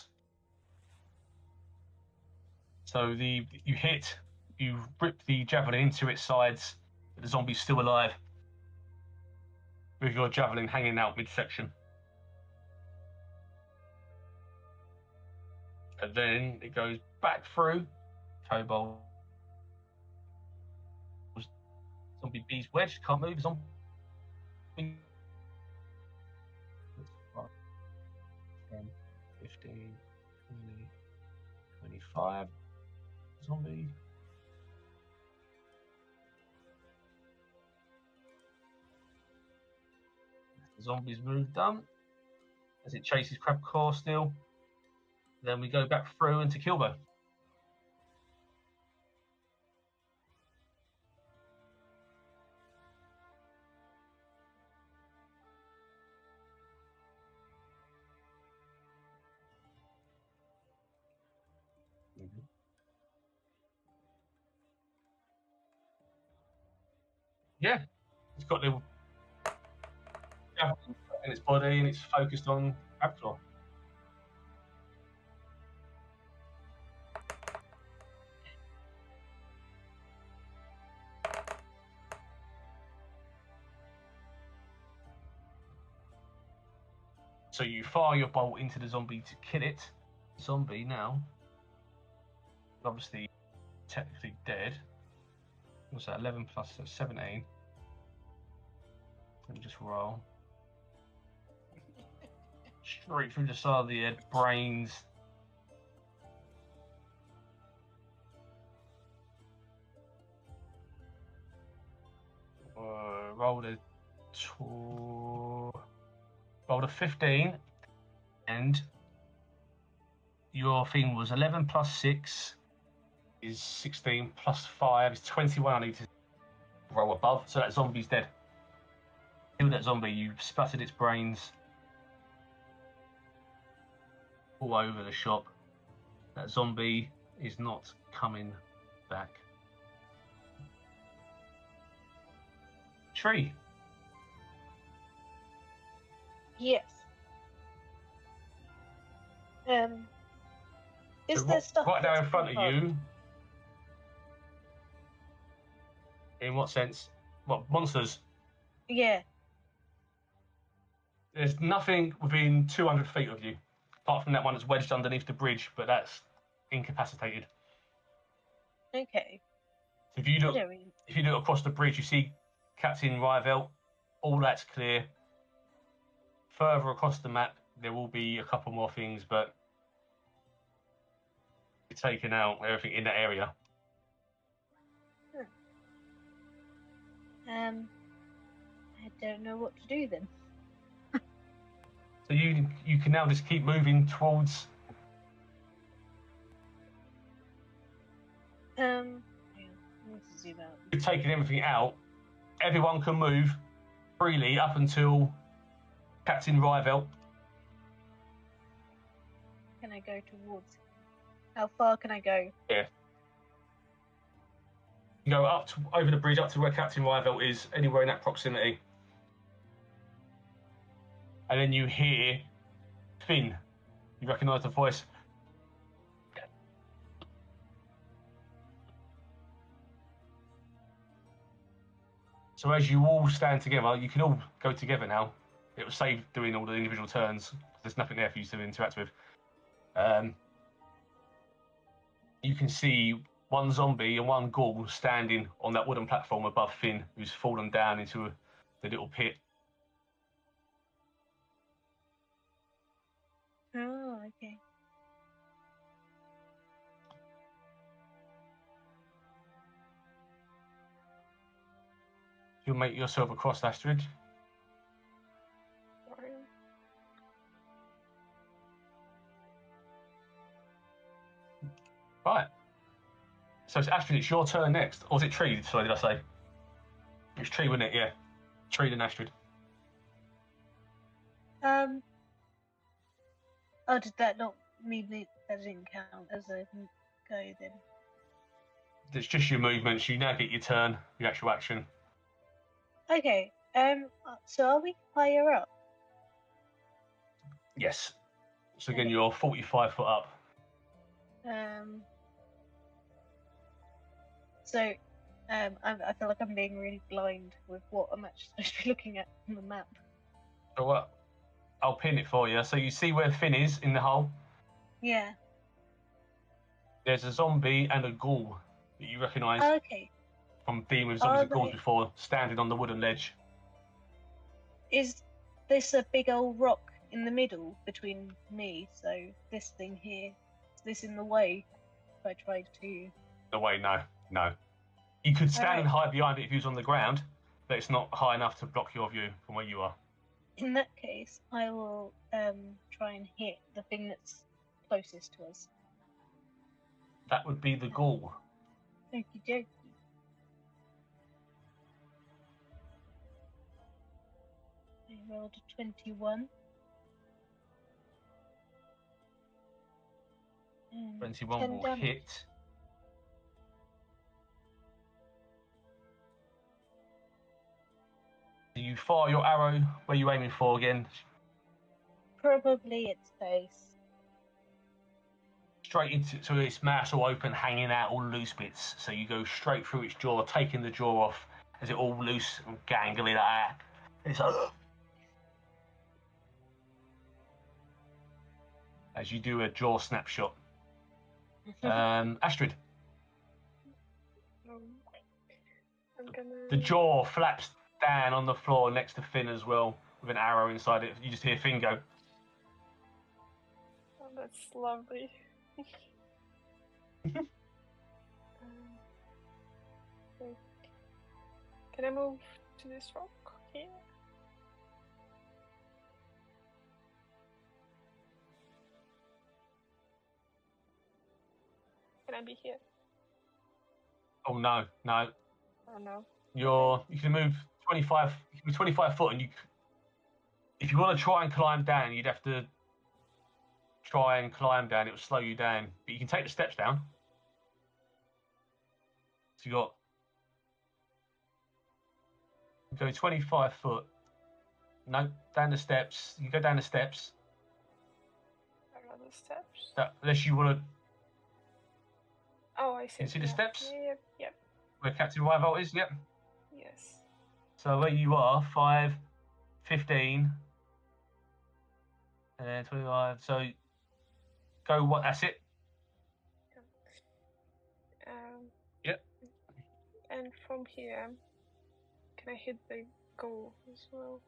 So you hit, you rip the javelin into its sides, but the zombie's still alive, with your javelin hanging out midsection. And then it goes back through. Kobold. Zombie B's wedged, can't move. Zombie. 10, 15, 20, 25. Zombie. The zombie's moved done. As it chases Crabclaw still. Then we go back through into Kilbo. Yeah, it's got the javelin in its body and it's focused on Crabclaw. So you fire your bolt into the zombie to kill it. Zombie now, obviously, technically dead. What's that? 11 plus 17. Let me just roll. Straight through the side of the head, brains. Rolled a 15, and your thing was 11 plus 6 is 16 plus 5 is 21. I need to roll above, so that zombie's dead. Kill that zombie, you splattered its brains all over the shop. That zombie is not coming back. Tree. Yes. Is So there stuff right there that's in front of on? you? In what sense? What, monsters? Yeah. There's nothing within 200 feet of you, apart from that one that's wedged underneath the bridge, but that's incapacitated. Okay. If you I look, don't really... if you look across the bridge, you see Captain Rivelt. All that's clear. Further across the map, there will be a couple more things, but you're taking out everything in that area. I don't know what to do then. So you can now just keep moving towards. Hang on, I need to zoom out. You've taken everything out. Everyone can move freely up until Captain Rivel. Can I go towards? How far can I go? Yeah. You go up over the bridge up to where Captain Rivel is, anywhere in that proximity. And then you hear Finn. You recognise the voice. So as you all stand together, you can all go together now. It will save doing all the individual turns. There's nothing there for you to interact with. You can see one zombie and one ghoul standing on that wooden platform above Finn, who's fallen down into the little pit. Oh, okay. You'll make yourself across, Astrid. Sorry. Right. So it's Astrid, it's your turn next. Or was it Tree? Sorry, did I say? It's Tree, wasn't it? Yeah. Tree and Astrid. Oh, did that not mean that didn't count as a go then? It's just your movements. You now get your turn, your actual action. Okay. So are we higher up? Yes. So again, Okay. you're 45 foot up. So, I feel like I'm being really blind with what I'm actually supposed to be looking at on the map. So what? I'll pin it for you. So you see where Finn is in the hole? Yeah. There's a zombie and a ghoul that you recognise Okay. from being with zombies Are and ghouls they- before, standing on the wooden ledge. Is this a big old rock in the middle between me? So this thing here, is this in the way? If I tried to. No way, no. You could stand and Alright. hide behind it if you was on the ground, but it's not high enough to block your view from where you are. In that case, I will try and hit the thing that's closest to us. That would be the ghoul. Okie dokie. I rolled a 21. 21 10 will damage. hit. You fire your arrow. Where are you aiming for again? Probably its face. Straight into its mouth all open, hanging out all loose bits. So you go straight through its jaw, taking the jaw off as it all loose and gangly like that. It's like, as you do a jaw snapshot. Astrid, I'm gonna. the jaw flaps down on the floor next to Finn as well, with an arrow inside it. You just hear Finn go. Oh, that's lovely. Wait. Can I move to this rock here? Can I be here? Oh no. Oh no. You can move 25. You can be 25 foot, and if you want to try and climb down, you'd have to try and climb down. It will slow you down, but you can take the steps down. So you go 25 foot. No, down the steps. You go down the steps. I got the steps. Unless you want to. Oh, I see. You see the Yeah. steps? Yep. Where Captain Rival is? Yep. Yes. So where you are, 5, 15, and then 25. So go what? That's it. Yep. And from here, can I hit the goal as well?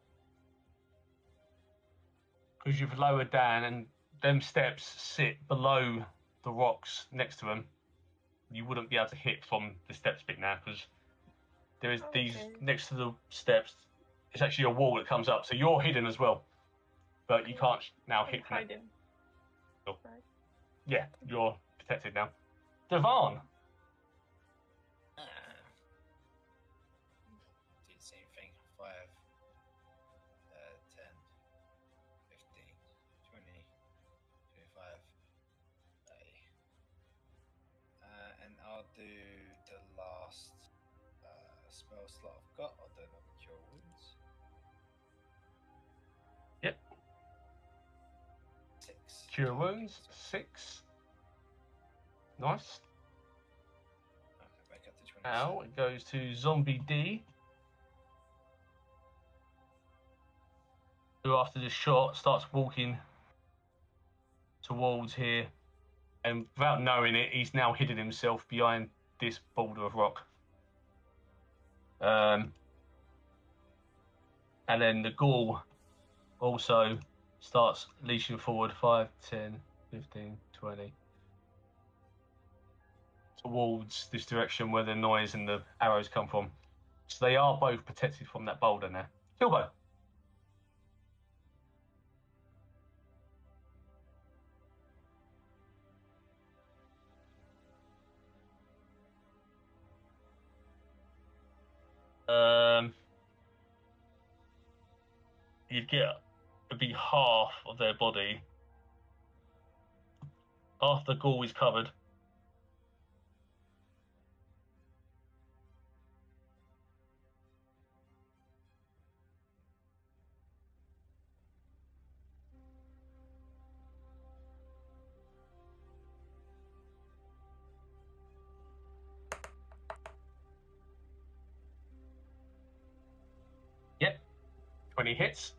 Because you've lowered down, and them steps sit below the rocks next to them. You wouldn't be able to hit from the steps bit now, because there is these Okay. next to the steps. It's actually a wall that comes up, so you're hidden as well. but you can't now hit from it. Hiding. Cool. Right. Yeah, you're protected now. Dewahn. Do the same thing. 5, 10, 15, 20, 25, 30. And I'll do the last spell slot I've got. I'll do another Cure Wounds. Yep. 6. Cure Wounds, 6. Nice. Okay, back up to 27. Now it goes to Zombie D, who after this shot starts walking towards here, and without knowing it, he's now hidden himself behind this boulder of rock. And then the ghoul also starts leashing forward 5, 10, 15, 20 towards this direction where the noise and the arrows come from. So they are both protected from that boulder now. Kilbo. You'd get it'd be half of their body. Half the ghoul is covered. Yep. 20 hits.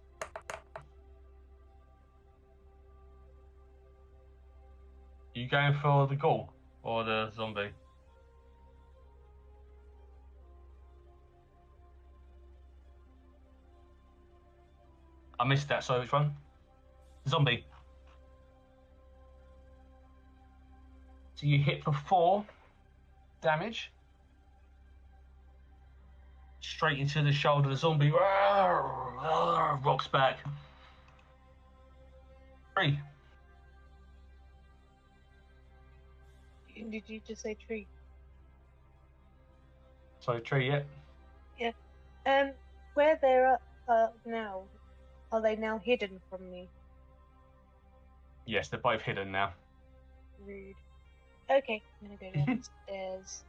You going for the ghoul or the zombie? I missed that, so which one? Zombie. So you hit for 4 damage. Straight into the shoulder of the zombie. Rocks back. 3. Did you just say tree? So tree, yeah. Yeah. Where they're now, are they now hidden from me? Yes, they're both hidden now. Rude. Okay, I'm gonna go downstairs.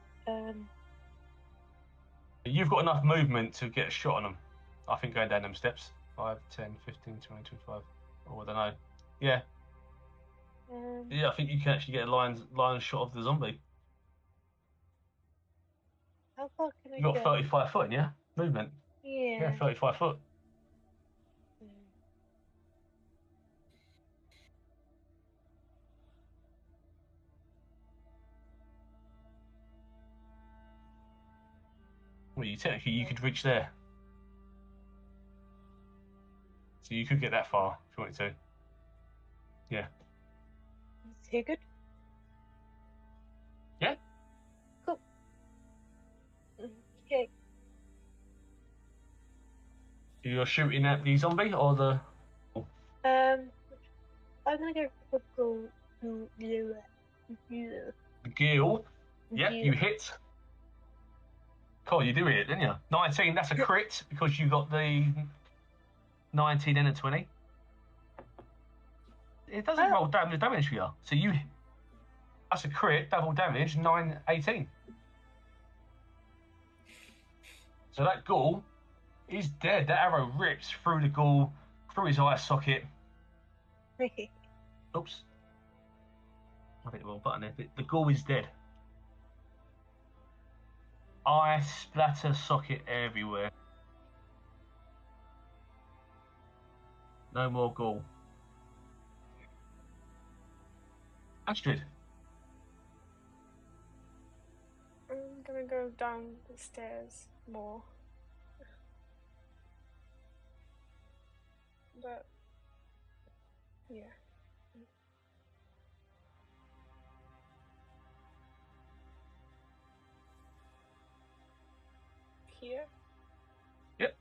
You've got enough movement to get a shot on them. I think going down them steps. 5, 10, 15, 20, 25. Oh, I don't know. Yeah. Yeah, I think you can actually get a line shot of the zombie. How far can I You got go? 35 foot, yeah? Movement. Yeah. Yeah, 35 foot. Well, technically you could reach there. So you could get that far if you wanted to. Yeah. Is he good? Yeah. Cool. Okay. You're shooting at the zombie or the... I'm gonna go for gold. The ghoul? Yep, you hit. Cool, you do hit, didn't you? 19, that's a crit because you got the 19 and a 20. It doesn't roll damage for you. So that's a crit, double damage, 9, 18. So that ghoul is dead. That arrow rips through the ghoul, through his eye socket. Oops. I hit the wrong button there. The ghoul is dead. Eye splatter socket everywhere. No more ghoul. Astrid. I'm gonna go down the stairs more. But yeah. Here? Yep.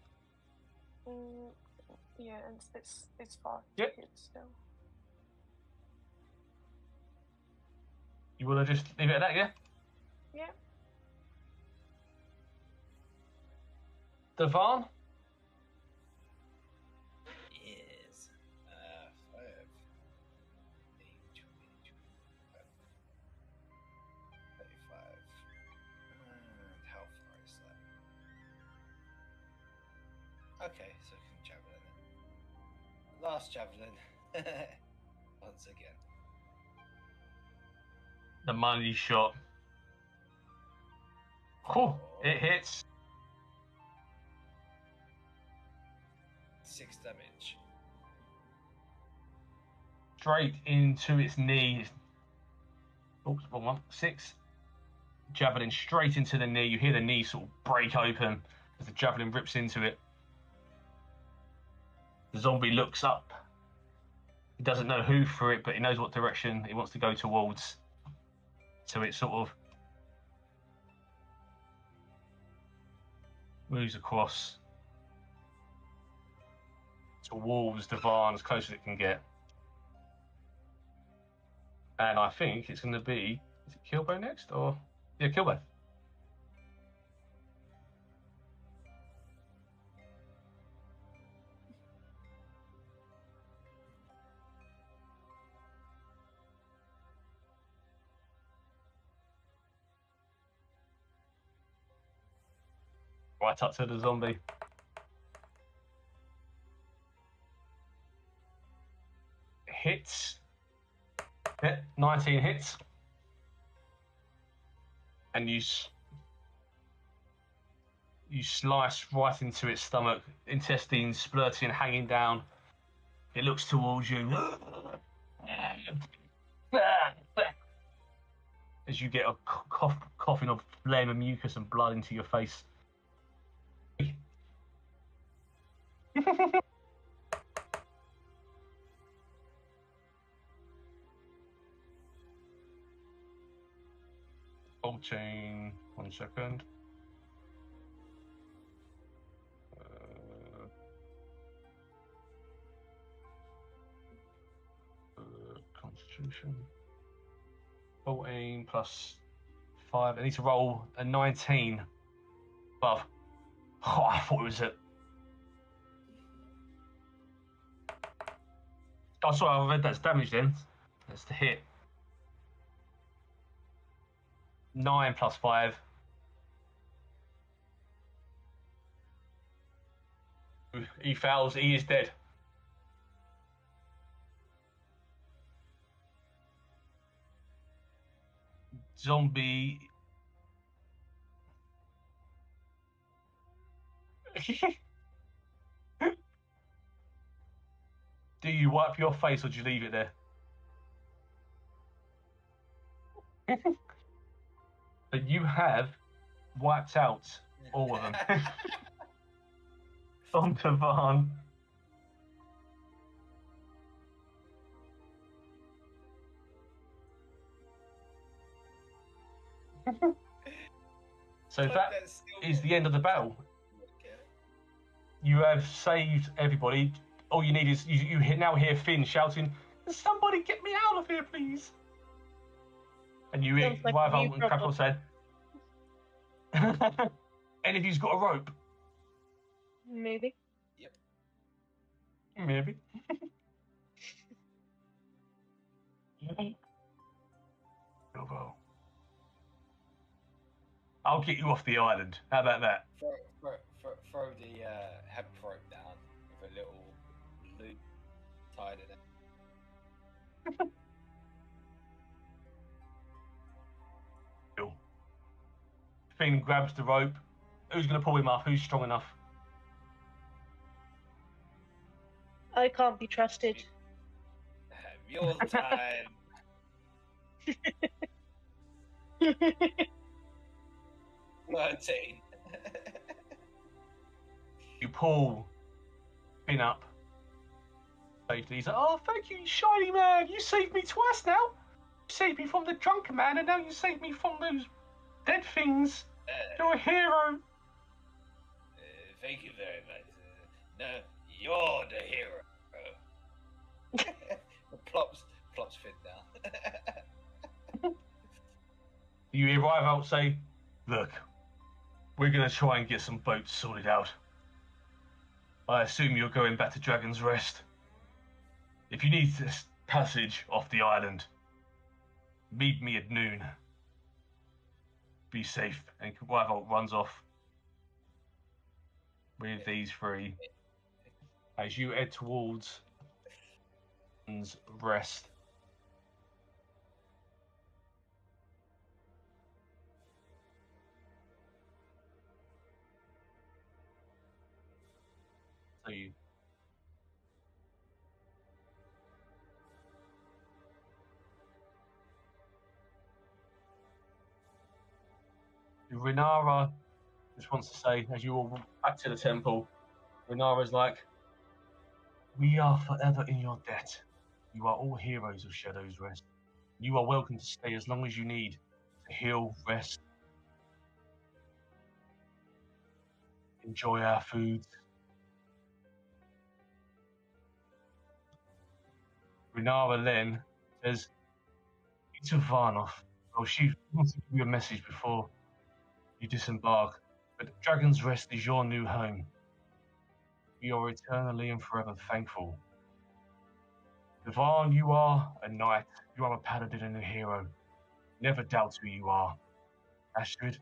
Yeah, and it's far Yep. to hit still. You want to just leave it at that, yeah? Yeah. Dewahn? Yes. 5, 8, 20, 35. And how far is that? Okay, so I can javelin it. Last javelin. Once again. The money shot. Oh, it hits. 6 damage. Straight into its knee. Oops, wrong one. 6. Javelin straight into the knee. You hear the knee sort of break open as the javelin rips into it. The zombie looks up. He doesn't know who threw it, but he knows what direction he wants to go towards. So it sort of moves across towards Dewahn as close as it can get. And I think it's going to be... Is it Kilbo next? Or... Yeah, Kilbo. Right up to the zombie. Hits. Yeah, 19 hits. And you slice right into its stomach, intestines splurting, hanging down. It looks towards you. As you get a coughing of phlegm and mucus and blood into your face. Chain. 1 second. Constitution. 14 plus 5. I need to roll a 19 above. Oh, I thought it was a... Oh, sorry, I read that's damage then. That's the hit. 9 plus 5. He fails. He is dead. Zombie. Do you wipe your face or do you leave it there? But you have wiped out all of them. On Dewahn. So that is the end of the battle. You have saved everybody. All you need is you now hear Finn shouting, "Somebody get me out of here, please!" And you hear Wyvern and Crackle said, "Any of you's got a rope?" Maybe. Yep. Maybe. Kilbo. I'll get you off the island. How about that? Throw the hemp rope down with a little loop tied in it. Cool. Finn grabs the rope. Who's going to pull him up? Who's strong enough? I can't be trusted. Mule time. 13. You pull Finn up. Safety. He's like, "Oh, thank you, shiny man. You saved me twice now. You saved me from the drunken man, and now you saved me from those dead things. You're a hero." Thank you very much. No, you're the You hear Rival say, "Look, we're going to try and get some boats sorted out. I assume you're going back to Dragon's Rest. If you need this passage off the island, meet me at noon. Be safe." And Rival runs off with these three as you head towards Dragon's Rest. So you Renara just wants to say, as you all walk back to the temple, Renara's like, "We are forever in your debt. You are all heroes of Shadow's Rest. You are welcome to stay as long as you need to heal, rest, enjoy our food." Renara then says, "To Varnoff. Oh, she wants to give you a message before you disembark, but Dragon's Rest is your new home. We are eternally and forever thankful. Dewahn, you are a knight. You are a paladin and a hero. Never doubt who you are. Astrid,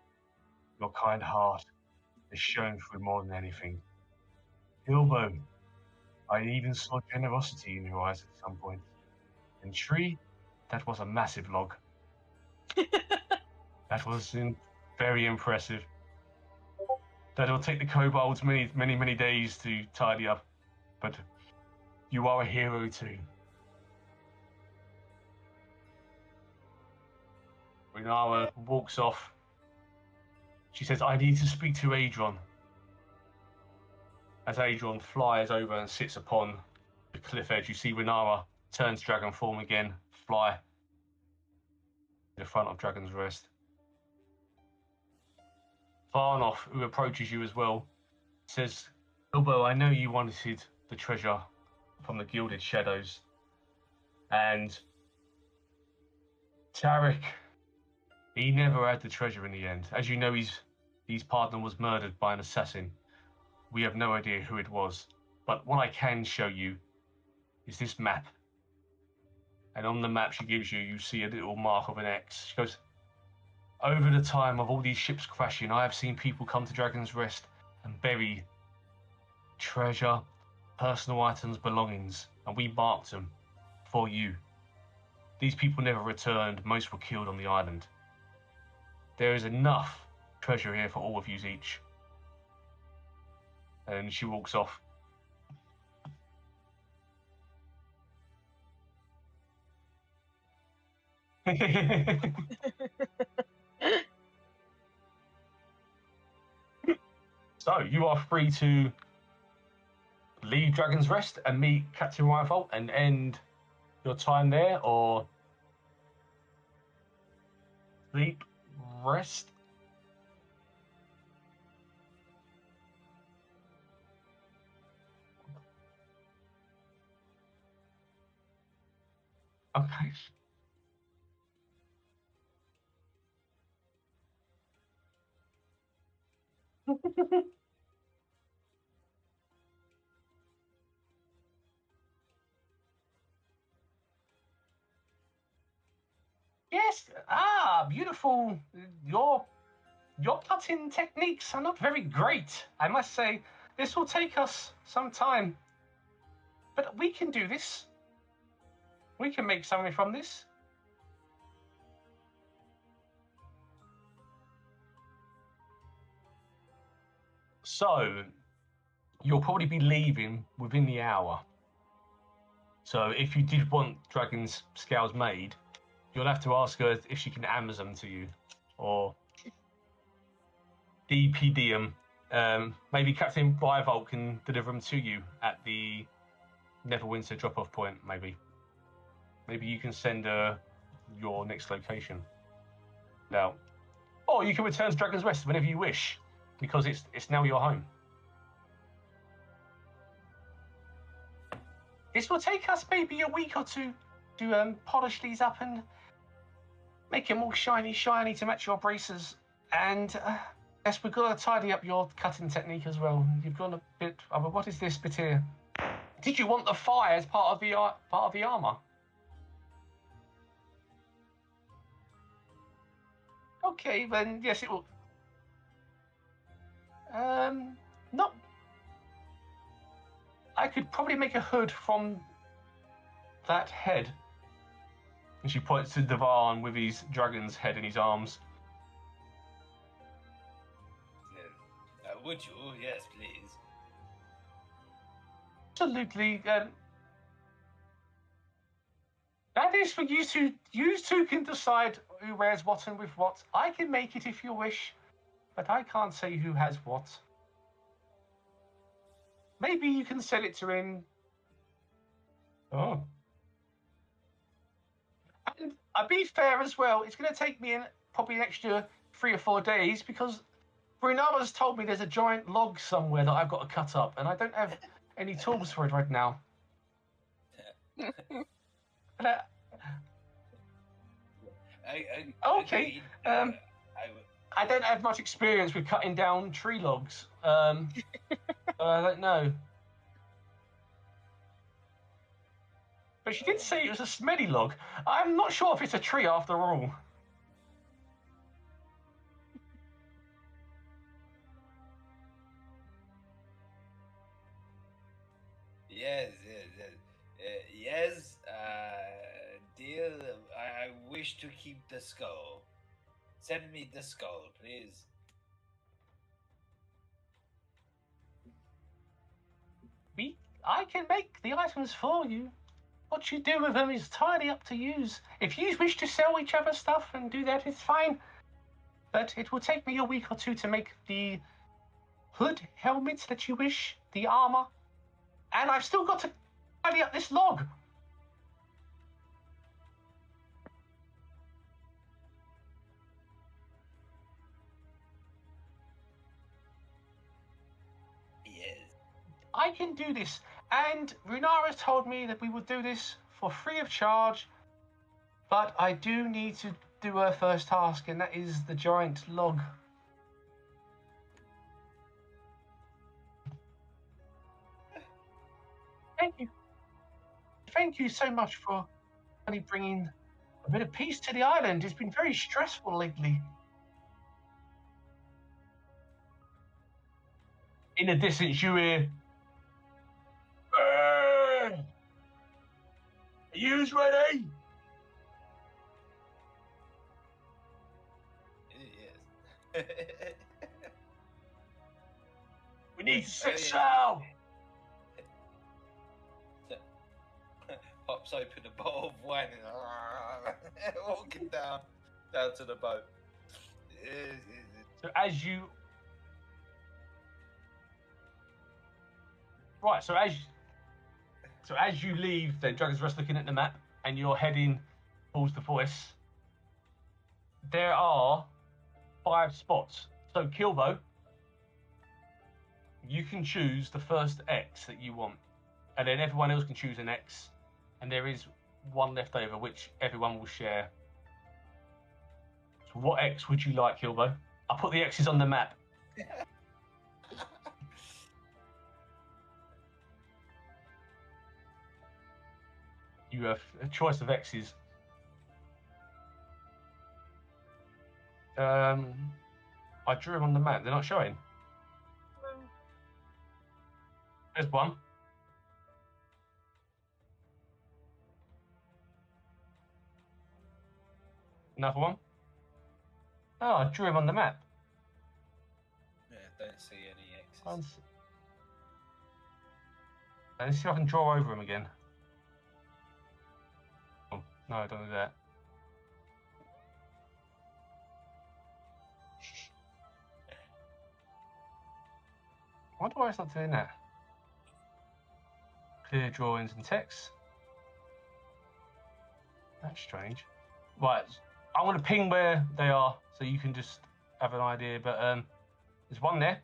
your kind heart is shown through more than anything. Kilbo, I even saw generosity in your eyes at some point. And Tree, that was a massive log. That was very impressive. That'll take the kobolds many days to tidy up, but you are a hero too." Renara walks off. She says, "I need to speak to Adron." As Adron flies over and sits upon the cliff edge, you see Renara turns dragon form again, fly in the front of Dragon's Rest. Varnoff, who approaches you as well, says, "Kilbo, I know you wanted the treasure from the Gilded Shadows, and Tarek, he never had the treasure in the end. As you know, his partner was murdered by an assassin. We have no idea who it was, but what I can show you is this map." And on the map she gives you, you see a little mark of an X. She goes, "Over the time of all these ships crashing, I have seen people come to Dragon's Rest and bury treasure, personal items, belongings, and we marked them for you. These people never returned. Most were killed on the island. There is enough treasure here for all of you each." And she walks off. So you are free to leave Dragon's Rest and meet Captain Rifle and end your time there, or sleep, rest. Okay. Yes. Beautiful. Your cutting techniques are not very great, I must say. This will take us some time, but we can do this. We can make something from this. So you'll probably be leaving within the hour. So if you did want dragon's scales made, you'll have to ask her if she can Amazon to you, or DPD them. Maybe Captain Bivolt can deliver them to you at the Neverwinter drop-off point. Maybe you can send her your next location. Now, or you can return to Dragon's Rest whenever you wish, because it's now your home. This will take us maybe a week or two to polish these up and make it more shiny to match your braces. And yes, we've got to tidy up your cutting technique as well. You've gone a bit. What is this bit here? Did you want the fire as part of the armor? Okay, then yes, it will. Not. I could probably make a hood from that head. And she points to Dewahn with his dragon's head in his arms. Would you? Yes, please. Absolutely. That is for you two. You two can decide who wears what and with what. I can make it if you wish, but I can't say who has what. Maybe you can sell it to him. Oh. And I'll be fair as well, it's going to take me probably an extra 3 or 4 days because Brunara's told me there's a giant log somewhere that I've got to cut up, and I don't have any tools for it right now. But, okay. I don't have much experience with cutting down tree logs. I don't know. But she did say it was a smelly log. I'm not sure if it's a tree after all. Yes, dear, I wish to keep the skull. Send me the skull, please. I can make the items for you. What you do with them is entirely up to you. If you wish to sell each other stuff and do that, it's fine. But it will take me a week or 2 to make the hood, helmets that you wish, the armor. And I've still got to tidy up this log. Yes. I can do this. And Runara's told me that we would do this for free of charge. But I do need to do her first task, and that is the giant log. Thank you. Thank you so much for only bringing a bit of peace to the island. It's been very stressful lately. In the distance, you hear, "Are you ready?" Yes. We need to set sail. Pops open a bottle of wine and walking down to the boat. So as you as you leave, then Dragon's Rest looking at the map, and you're heading towards the voice. There are 5 spots. So Kilbo, you can choose the first X that you want, and then everyone else can choose an X, and there is one left over which everyone will share. So what X would you like, Kilbo? I'll put the X's on the map. You have a choice of X's. I drew them on the map. They're not showing. There's one. Another one. Oh, I drew him on the map. Yeah, don't see any X's. Let's see if I can draw over him again. Oh, no, I don't do that. I wonder why it's not doing that. Clear drawings and text. That's strange. Right, I'm going to ping where they are so you can just have an idea. But there's one there.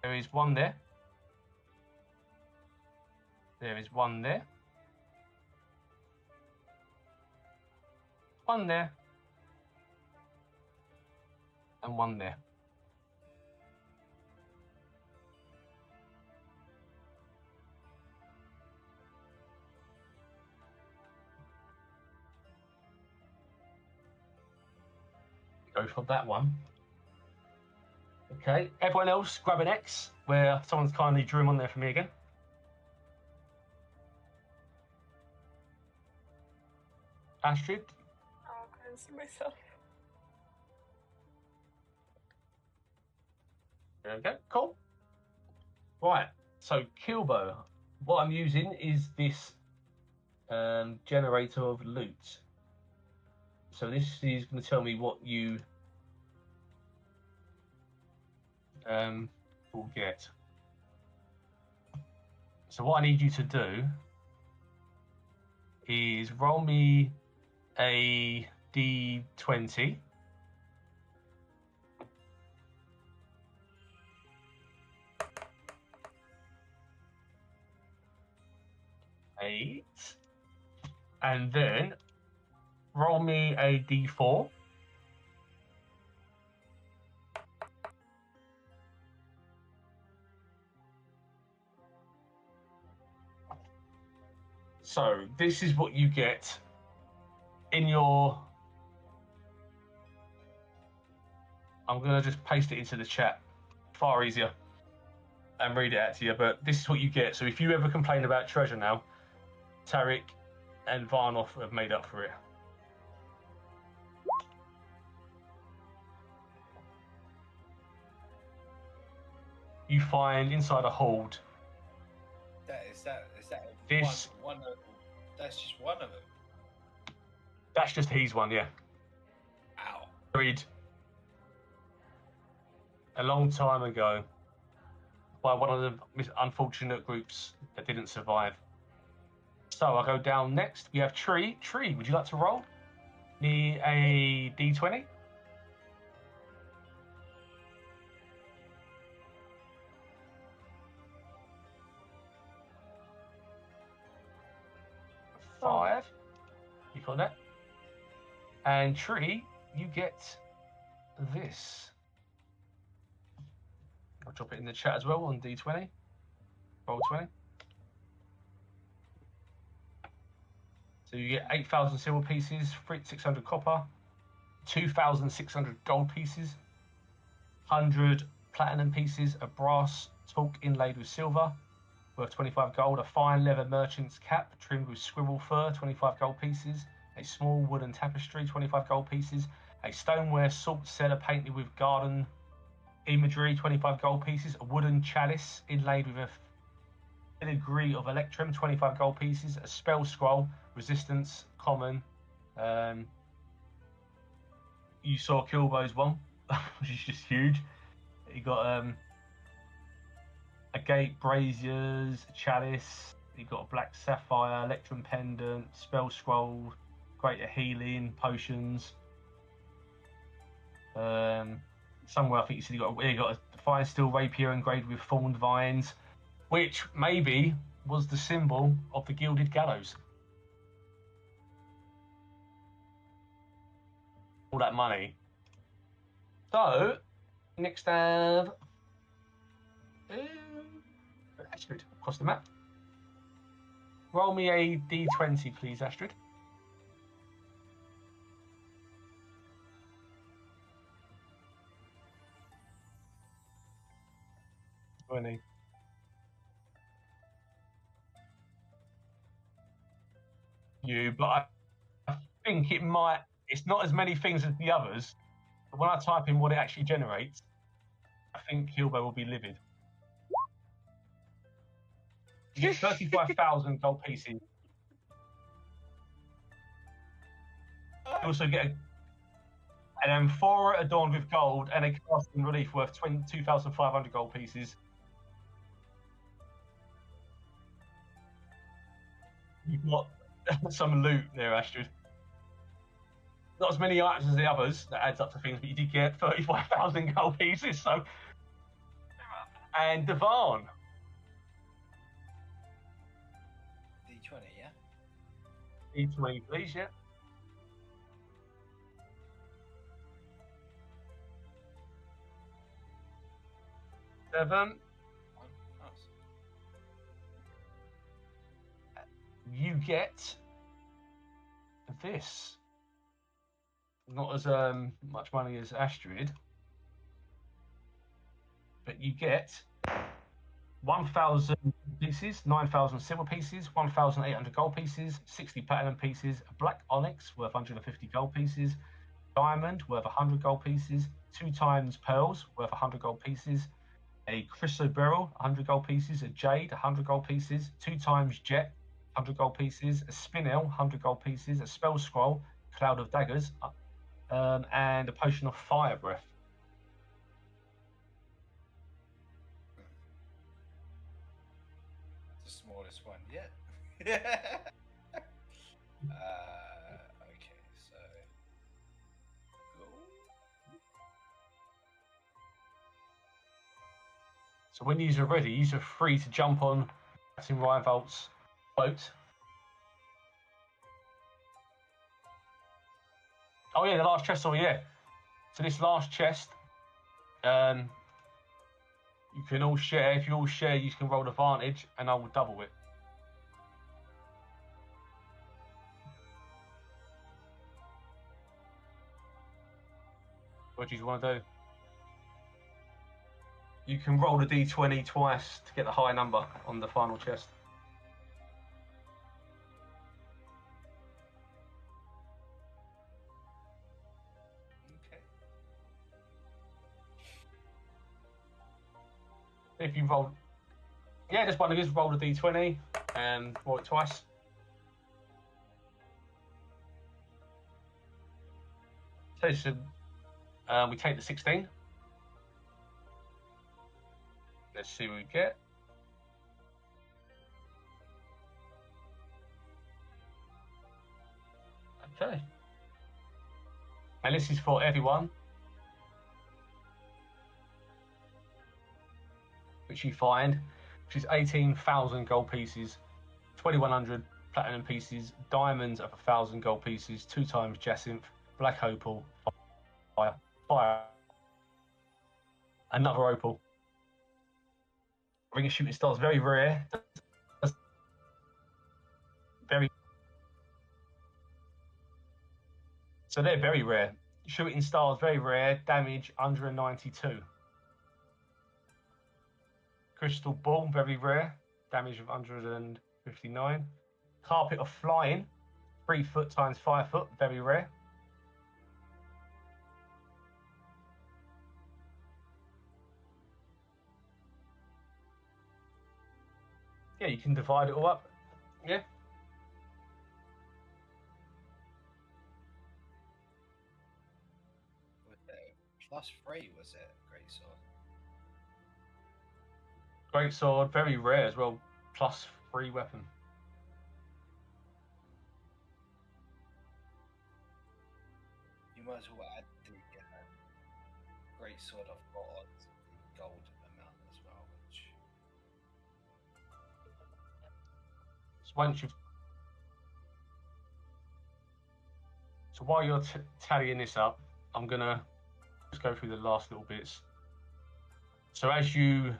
There is one there. There is one there. One there. And one there. Go for that one. Okay, everyone else grab an X where someone's kindly drew him on there for me again. Astrid. Oh, I can't see myself. There we go, cool. Right, so Kilbo, what I'm using is this generator of loot. So this is going to tell me what you will get. So what I need you to do is roll me a D20. Eight. And then roll me a D4. So this is what you get in your... I'm going to just paste it into the chat. Far easier. And read it out to you. But this is what you get. So if you ever complain about treasure now, Tarek and Varnoff have made up for it. You find inside a hold. Is that This- one of, that's just one of them. That's just his one, yeah. Ow. Buried a long time ago by one of the unfortunate groups that didn't survive. So I'll go down next. We have Tree. Tree, would you like to roll me a D20? Five. You got that? And Tree, you get this. I'll drop it in the chat as well on D20. Roll 20. So you get 8,000 silver pieces, 600 copper, 2,600 gold pieces, 100 platinum pieces, a brass talk inlaid with silver, worth 25 gold, a fine leather merchant's cap trimmed with squirrel fur, 25 gold pieces, a small wooden tapestry, 25 gold pieces, a stoneware salt cellar painted with garden imagery, 25 gold pieces, a wooden chalice inlaid with a filigree of electrum, 25 gold pieces, a spell scroll, resistance, common. You saw Kilbo's one, which is just huge. You got a gate, braziers, a chalice. You got a black sapphire, electrum pendant, spell scroll, greater healing, potions. Somewhere I think you said you got a fine steel rapier engraved with thorned vines, which maybe was the symbol of the gilded gallows. All that money. So next have Astrid across the map. Roll me a D20, please, Astrid. You, but I think it might. It's not as many things as the others. But when I type in what it actually generates, I think Kilbo will be livid. You get 35,000 gold pieces. You also get an amphora adorned with gold and a casting relief worth 2,500 gold pieces. You've got some loot there, Astrid. Not as many items as the others, that adds up to things, but you did get 35,000 gold pieces, so... And Dewahn. D20, yeah? D20, please, yeah. 7. Oh, nice. You get this. Not as much money as Astrid, but you get 1,000 pieces, 9,000 silver pieces, 1,800 gold pieces, 60 platinum pieces, a black onyx worth 150 gold pieces, diamond worth 100 gold pieces, 2 times pearls worth 100 gold pieces, a chrysoberyl 100 gold pieces, a jade 100 gold pieces, 2 times jet 100 gold pieces, a spinel 100 gold pieces, a spell scroll, cloud of daggers, and a potion of fire breath. The smallest one yet. Okay, so cool. So when you're ready, you're free to jump on Captain Reinvoldt's boat. Oh yeah, the last chest. Oh yeah. So this last chest, you can all share. If you all share, you can roll advantage, and I will double it. What do you want to do? You can roll the d20 twice to get the high number on the final chest. Okay. If you roll, yeah, just one of us roll the d20 and roll it twice. So we take the 16. Let's see what we get. Okay. And this is for everyone. Which you find, which is 18,000 gold pieces, 2,100 platinum pieces, diamonds of 1,000 gold pieces, 2 times jacinth, black opal, fire, another opal. Ring of shooting stars, very rare. So they're very rare. Shooting stars, very rare. Damage 192. Crystal ball, very rare. Damage of 159. Carpet of flying, 3 foot times 5 foot, very rare. Yeah, you can divide it all up. Yeah. +3 was it? Great sword. Great sword, very rare as well. +3 weapon. You might as well add the great sword I've got on the gold amount as well, which. So once you've, so while you're tallying this up, I'm gonna just go through the last little bits. So as you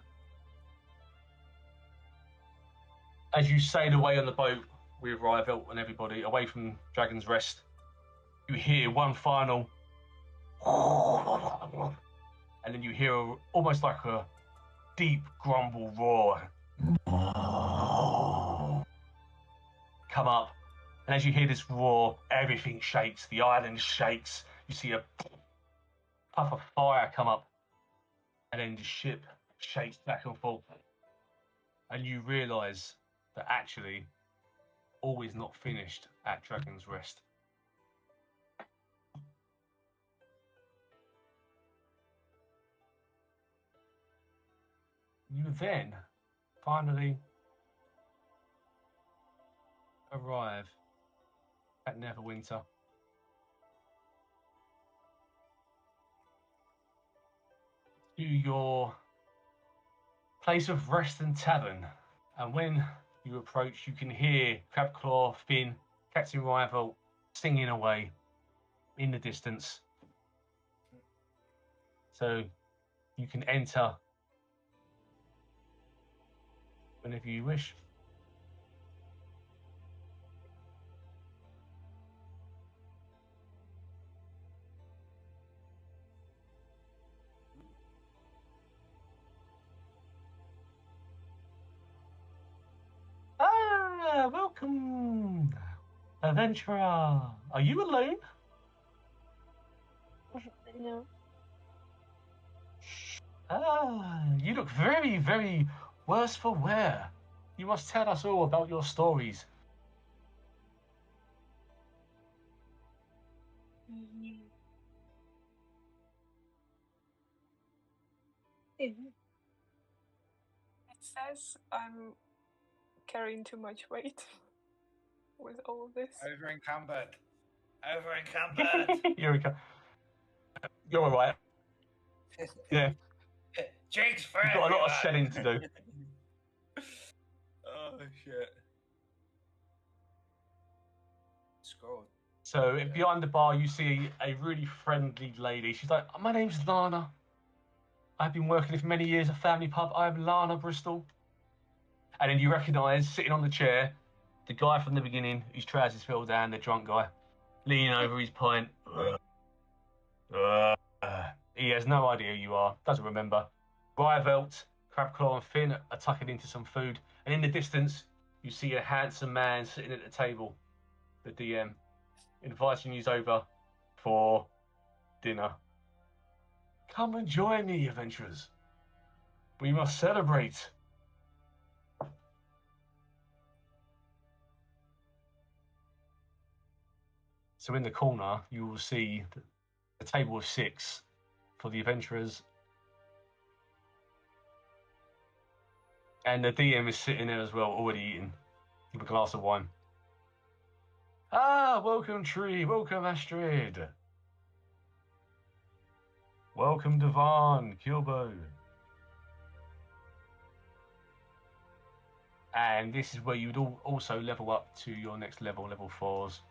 sail away on the boat with Reinvoldt and everybody away from Dragon's Rest, you hear one final, and then you hear almost like a deep grumble roar come up. And as you hear this roar, everything shakes. The island shakes. You see a puff of fire come up, and then the ship shakes back and forth. And you realise that actually all is not finished at Dragon's Rest. You then finally arrive at Neverwinter. To your place of rest and tavern, and when you approach, you can hear Crabclaw, Finn, Captain Reinvoldt singing away in the distance. So you can enter Whenever you wish. Ah, welcome, adventurer. Are you alone? No. Ah, you look very, very worse for wear. You must tell us all about your stories. It says I'm carrying too much weight with all of this. Over encumbered. Over encumbered. You're all right. Yeah, Drinks for you've got a lot of everyone. selling to do. Oh shit. Scroll. So behind the bar, you see a really friendly lady. She's like, "My name's Lana. I've been working here for many years at Family Pub. I'm Lana Bristol." And then you recognise, sitting on the chair, the guy from the beginning, whose trousers fell down, the drunk guy, leaning over his pint. He has no idea who you are, doesn't remember. Ryvelt, Crabclaw and Finn are tucking into some food, and in the distance, you see a handsome man sitting at the table, the DM, inviting you over for dinner. Come and join me, adventurers. We must celebrate. So in the corner, you will see the table of 6 for the adventurers. And the DM is sitting there as well, already eating, with a glass of wine. Ah, welcome Tree, welcome Astrid. Welcome Dewahn, Kilbo. And this is where you would also level up to your next level, level 4s.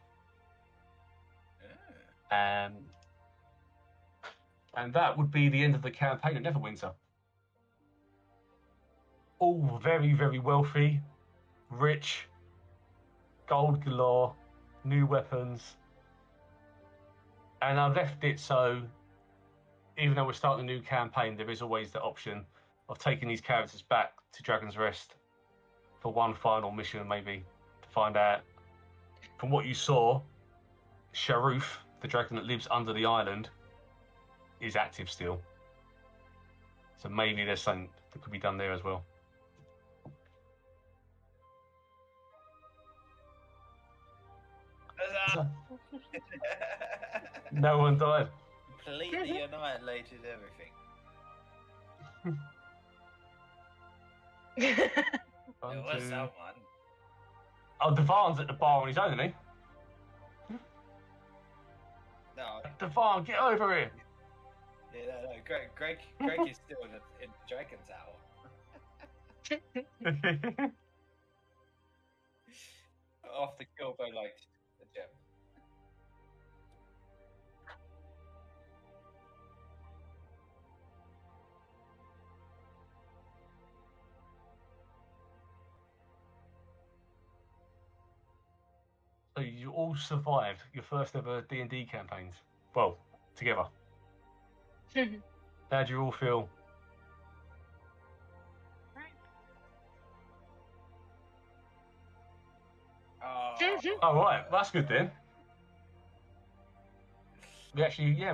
And that would be the end of the campaign at Neverwinter. All very, very wealthy, rich, gold galore, new weapons. And I've left it so, even though we're starting a new campaign, there is always the option of taking these characters back to Dragon's Rest for one final mission, maybe, to find out. From what you saw, Sharuf, the dragon that lives under the island, is active still. So maybe there's something that could be done there as well. No one died. Completely annihilated everything. It was someone. Oh, Devahn's at the bar on his own, isn't he? No. Dewahn, get over here. Yeah, no. Greg is still in the Dragon Tower. After Kilbo liked the gem. So you all survived your first ever D&D campaigns. Well, together. How do you all feel? Oh, Oh, right. That's good then. We actually, yeah,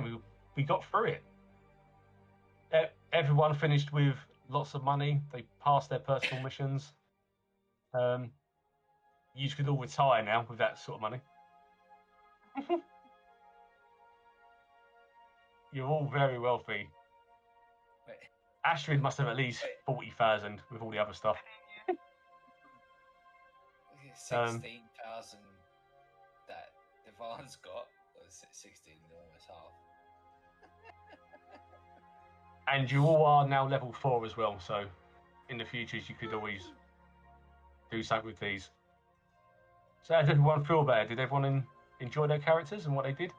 we got through it. Everyone finished with lots of money. They passed their personal missions. You could all retire now with that sort of money. You're all very wealthy. Wait. Astrid must have at least 40,000 with all the other stuff. 16,000 that Devahn's got. Or 16, almost half. And you all are now level 4 as well, so in the futures you could always do something with these. So how did everyone feel about it? Did everyone enjoy their characters and what they did?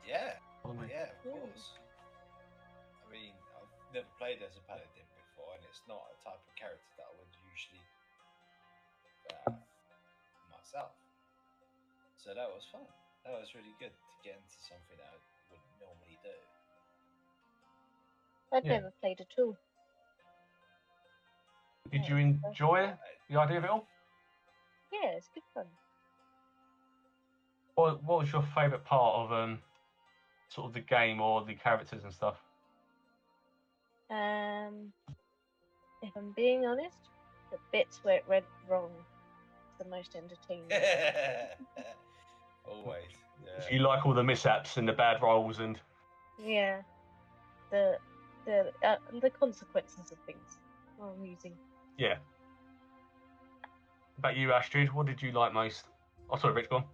Yeah, yeah, of course. I mean, I've never played as a paladin before, and it's not a type of character that I would usually myself. So that was fun. That was really good to get into something that I wouldn't normally do. I've Yeah. never played at all. Did you Yeah, enjoy the idea of it all? Yeah, it's good fun. What was your favourite part of sort of the game or the characters and stuff? If I'm being honest, the bits where it went wrong is the most entertaining. Always. Yeah. Do you like all the mishaps and the bad rolls and? Yeah, the consequences of things are amusing. Yeah. About you, Astrid, what did you like most? Oh, sorry, Rich, go on.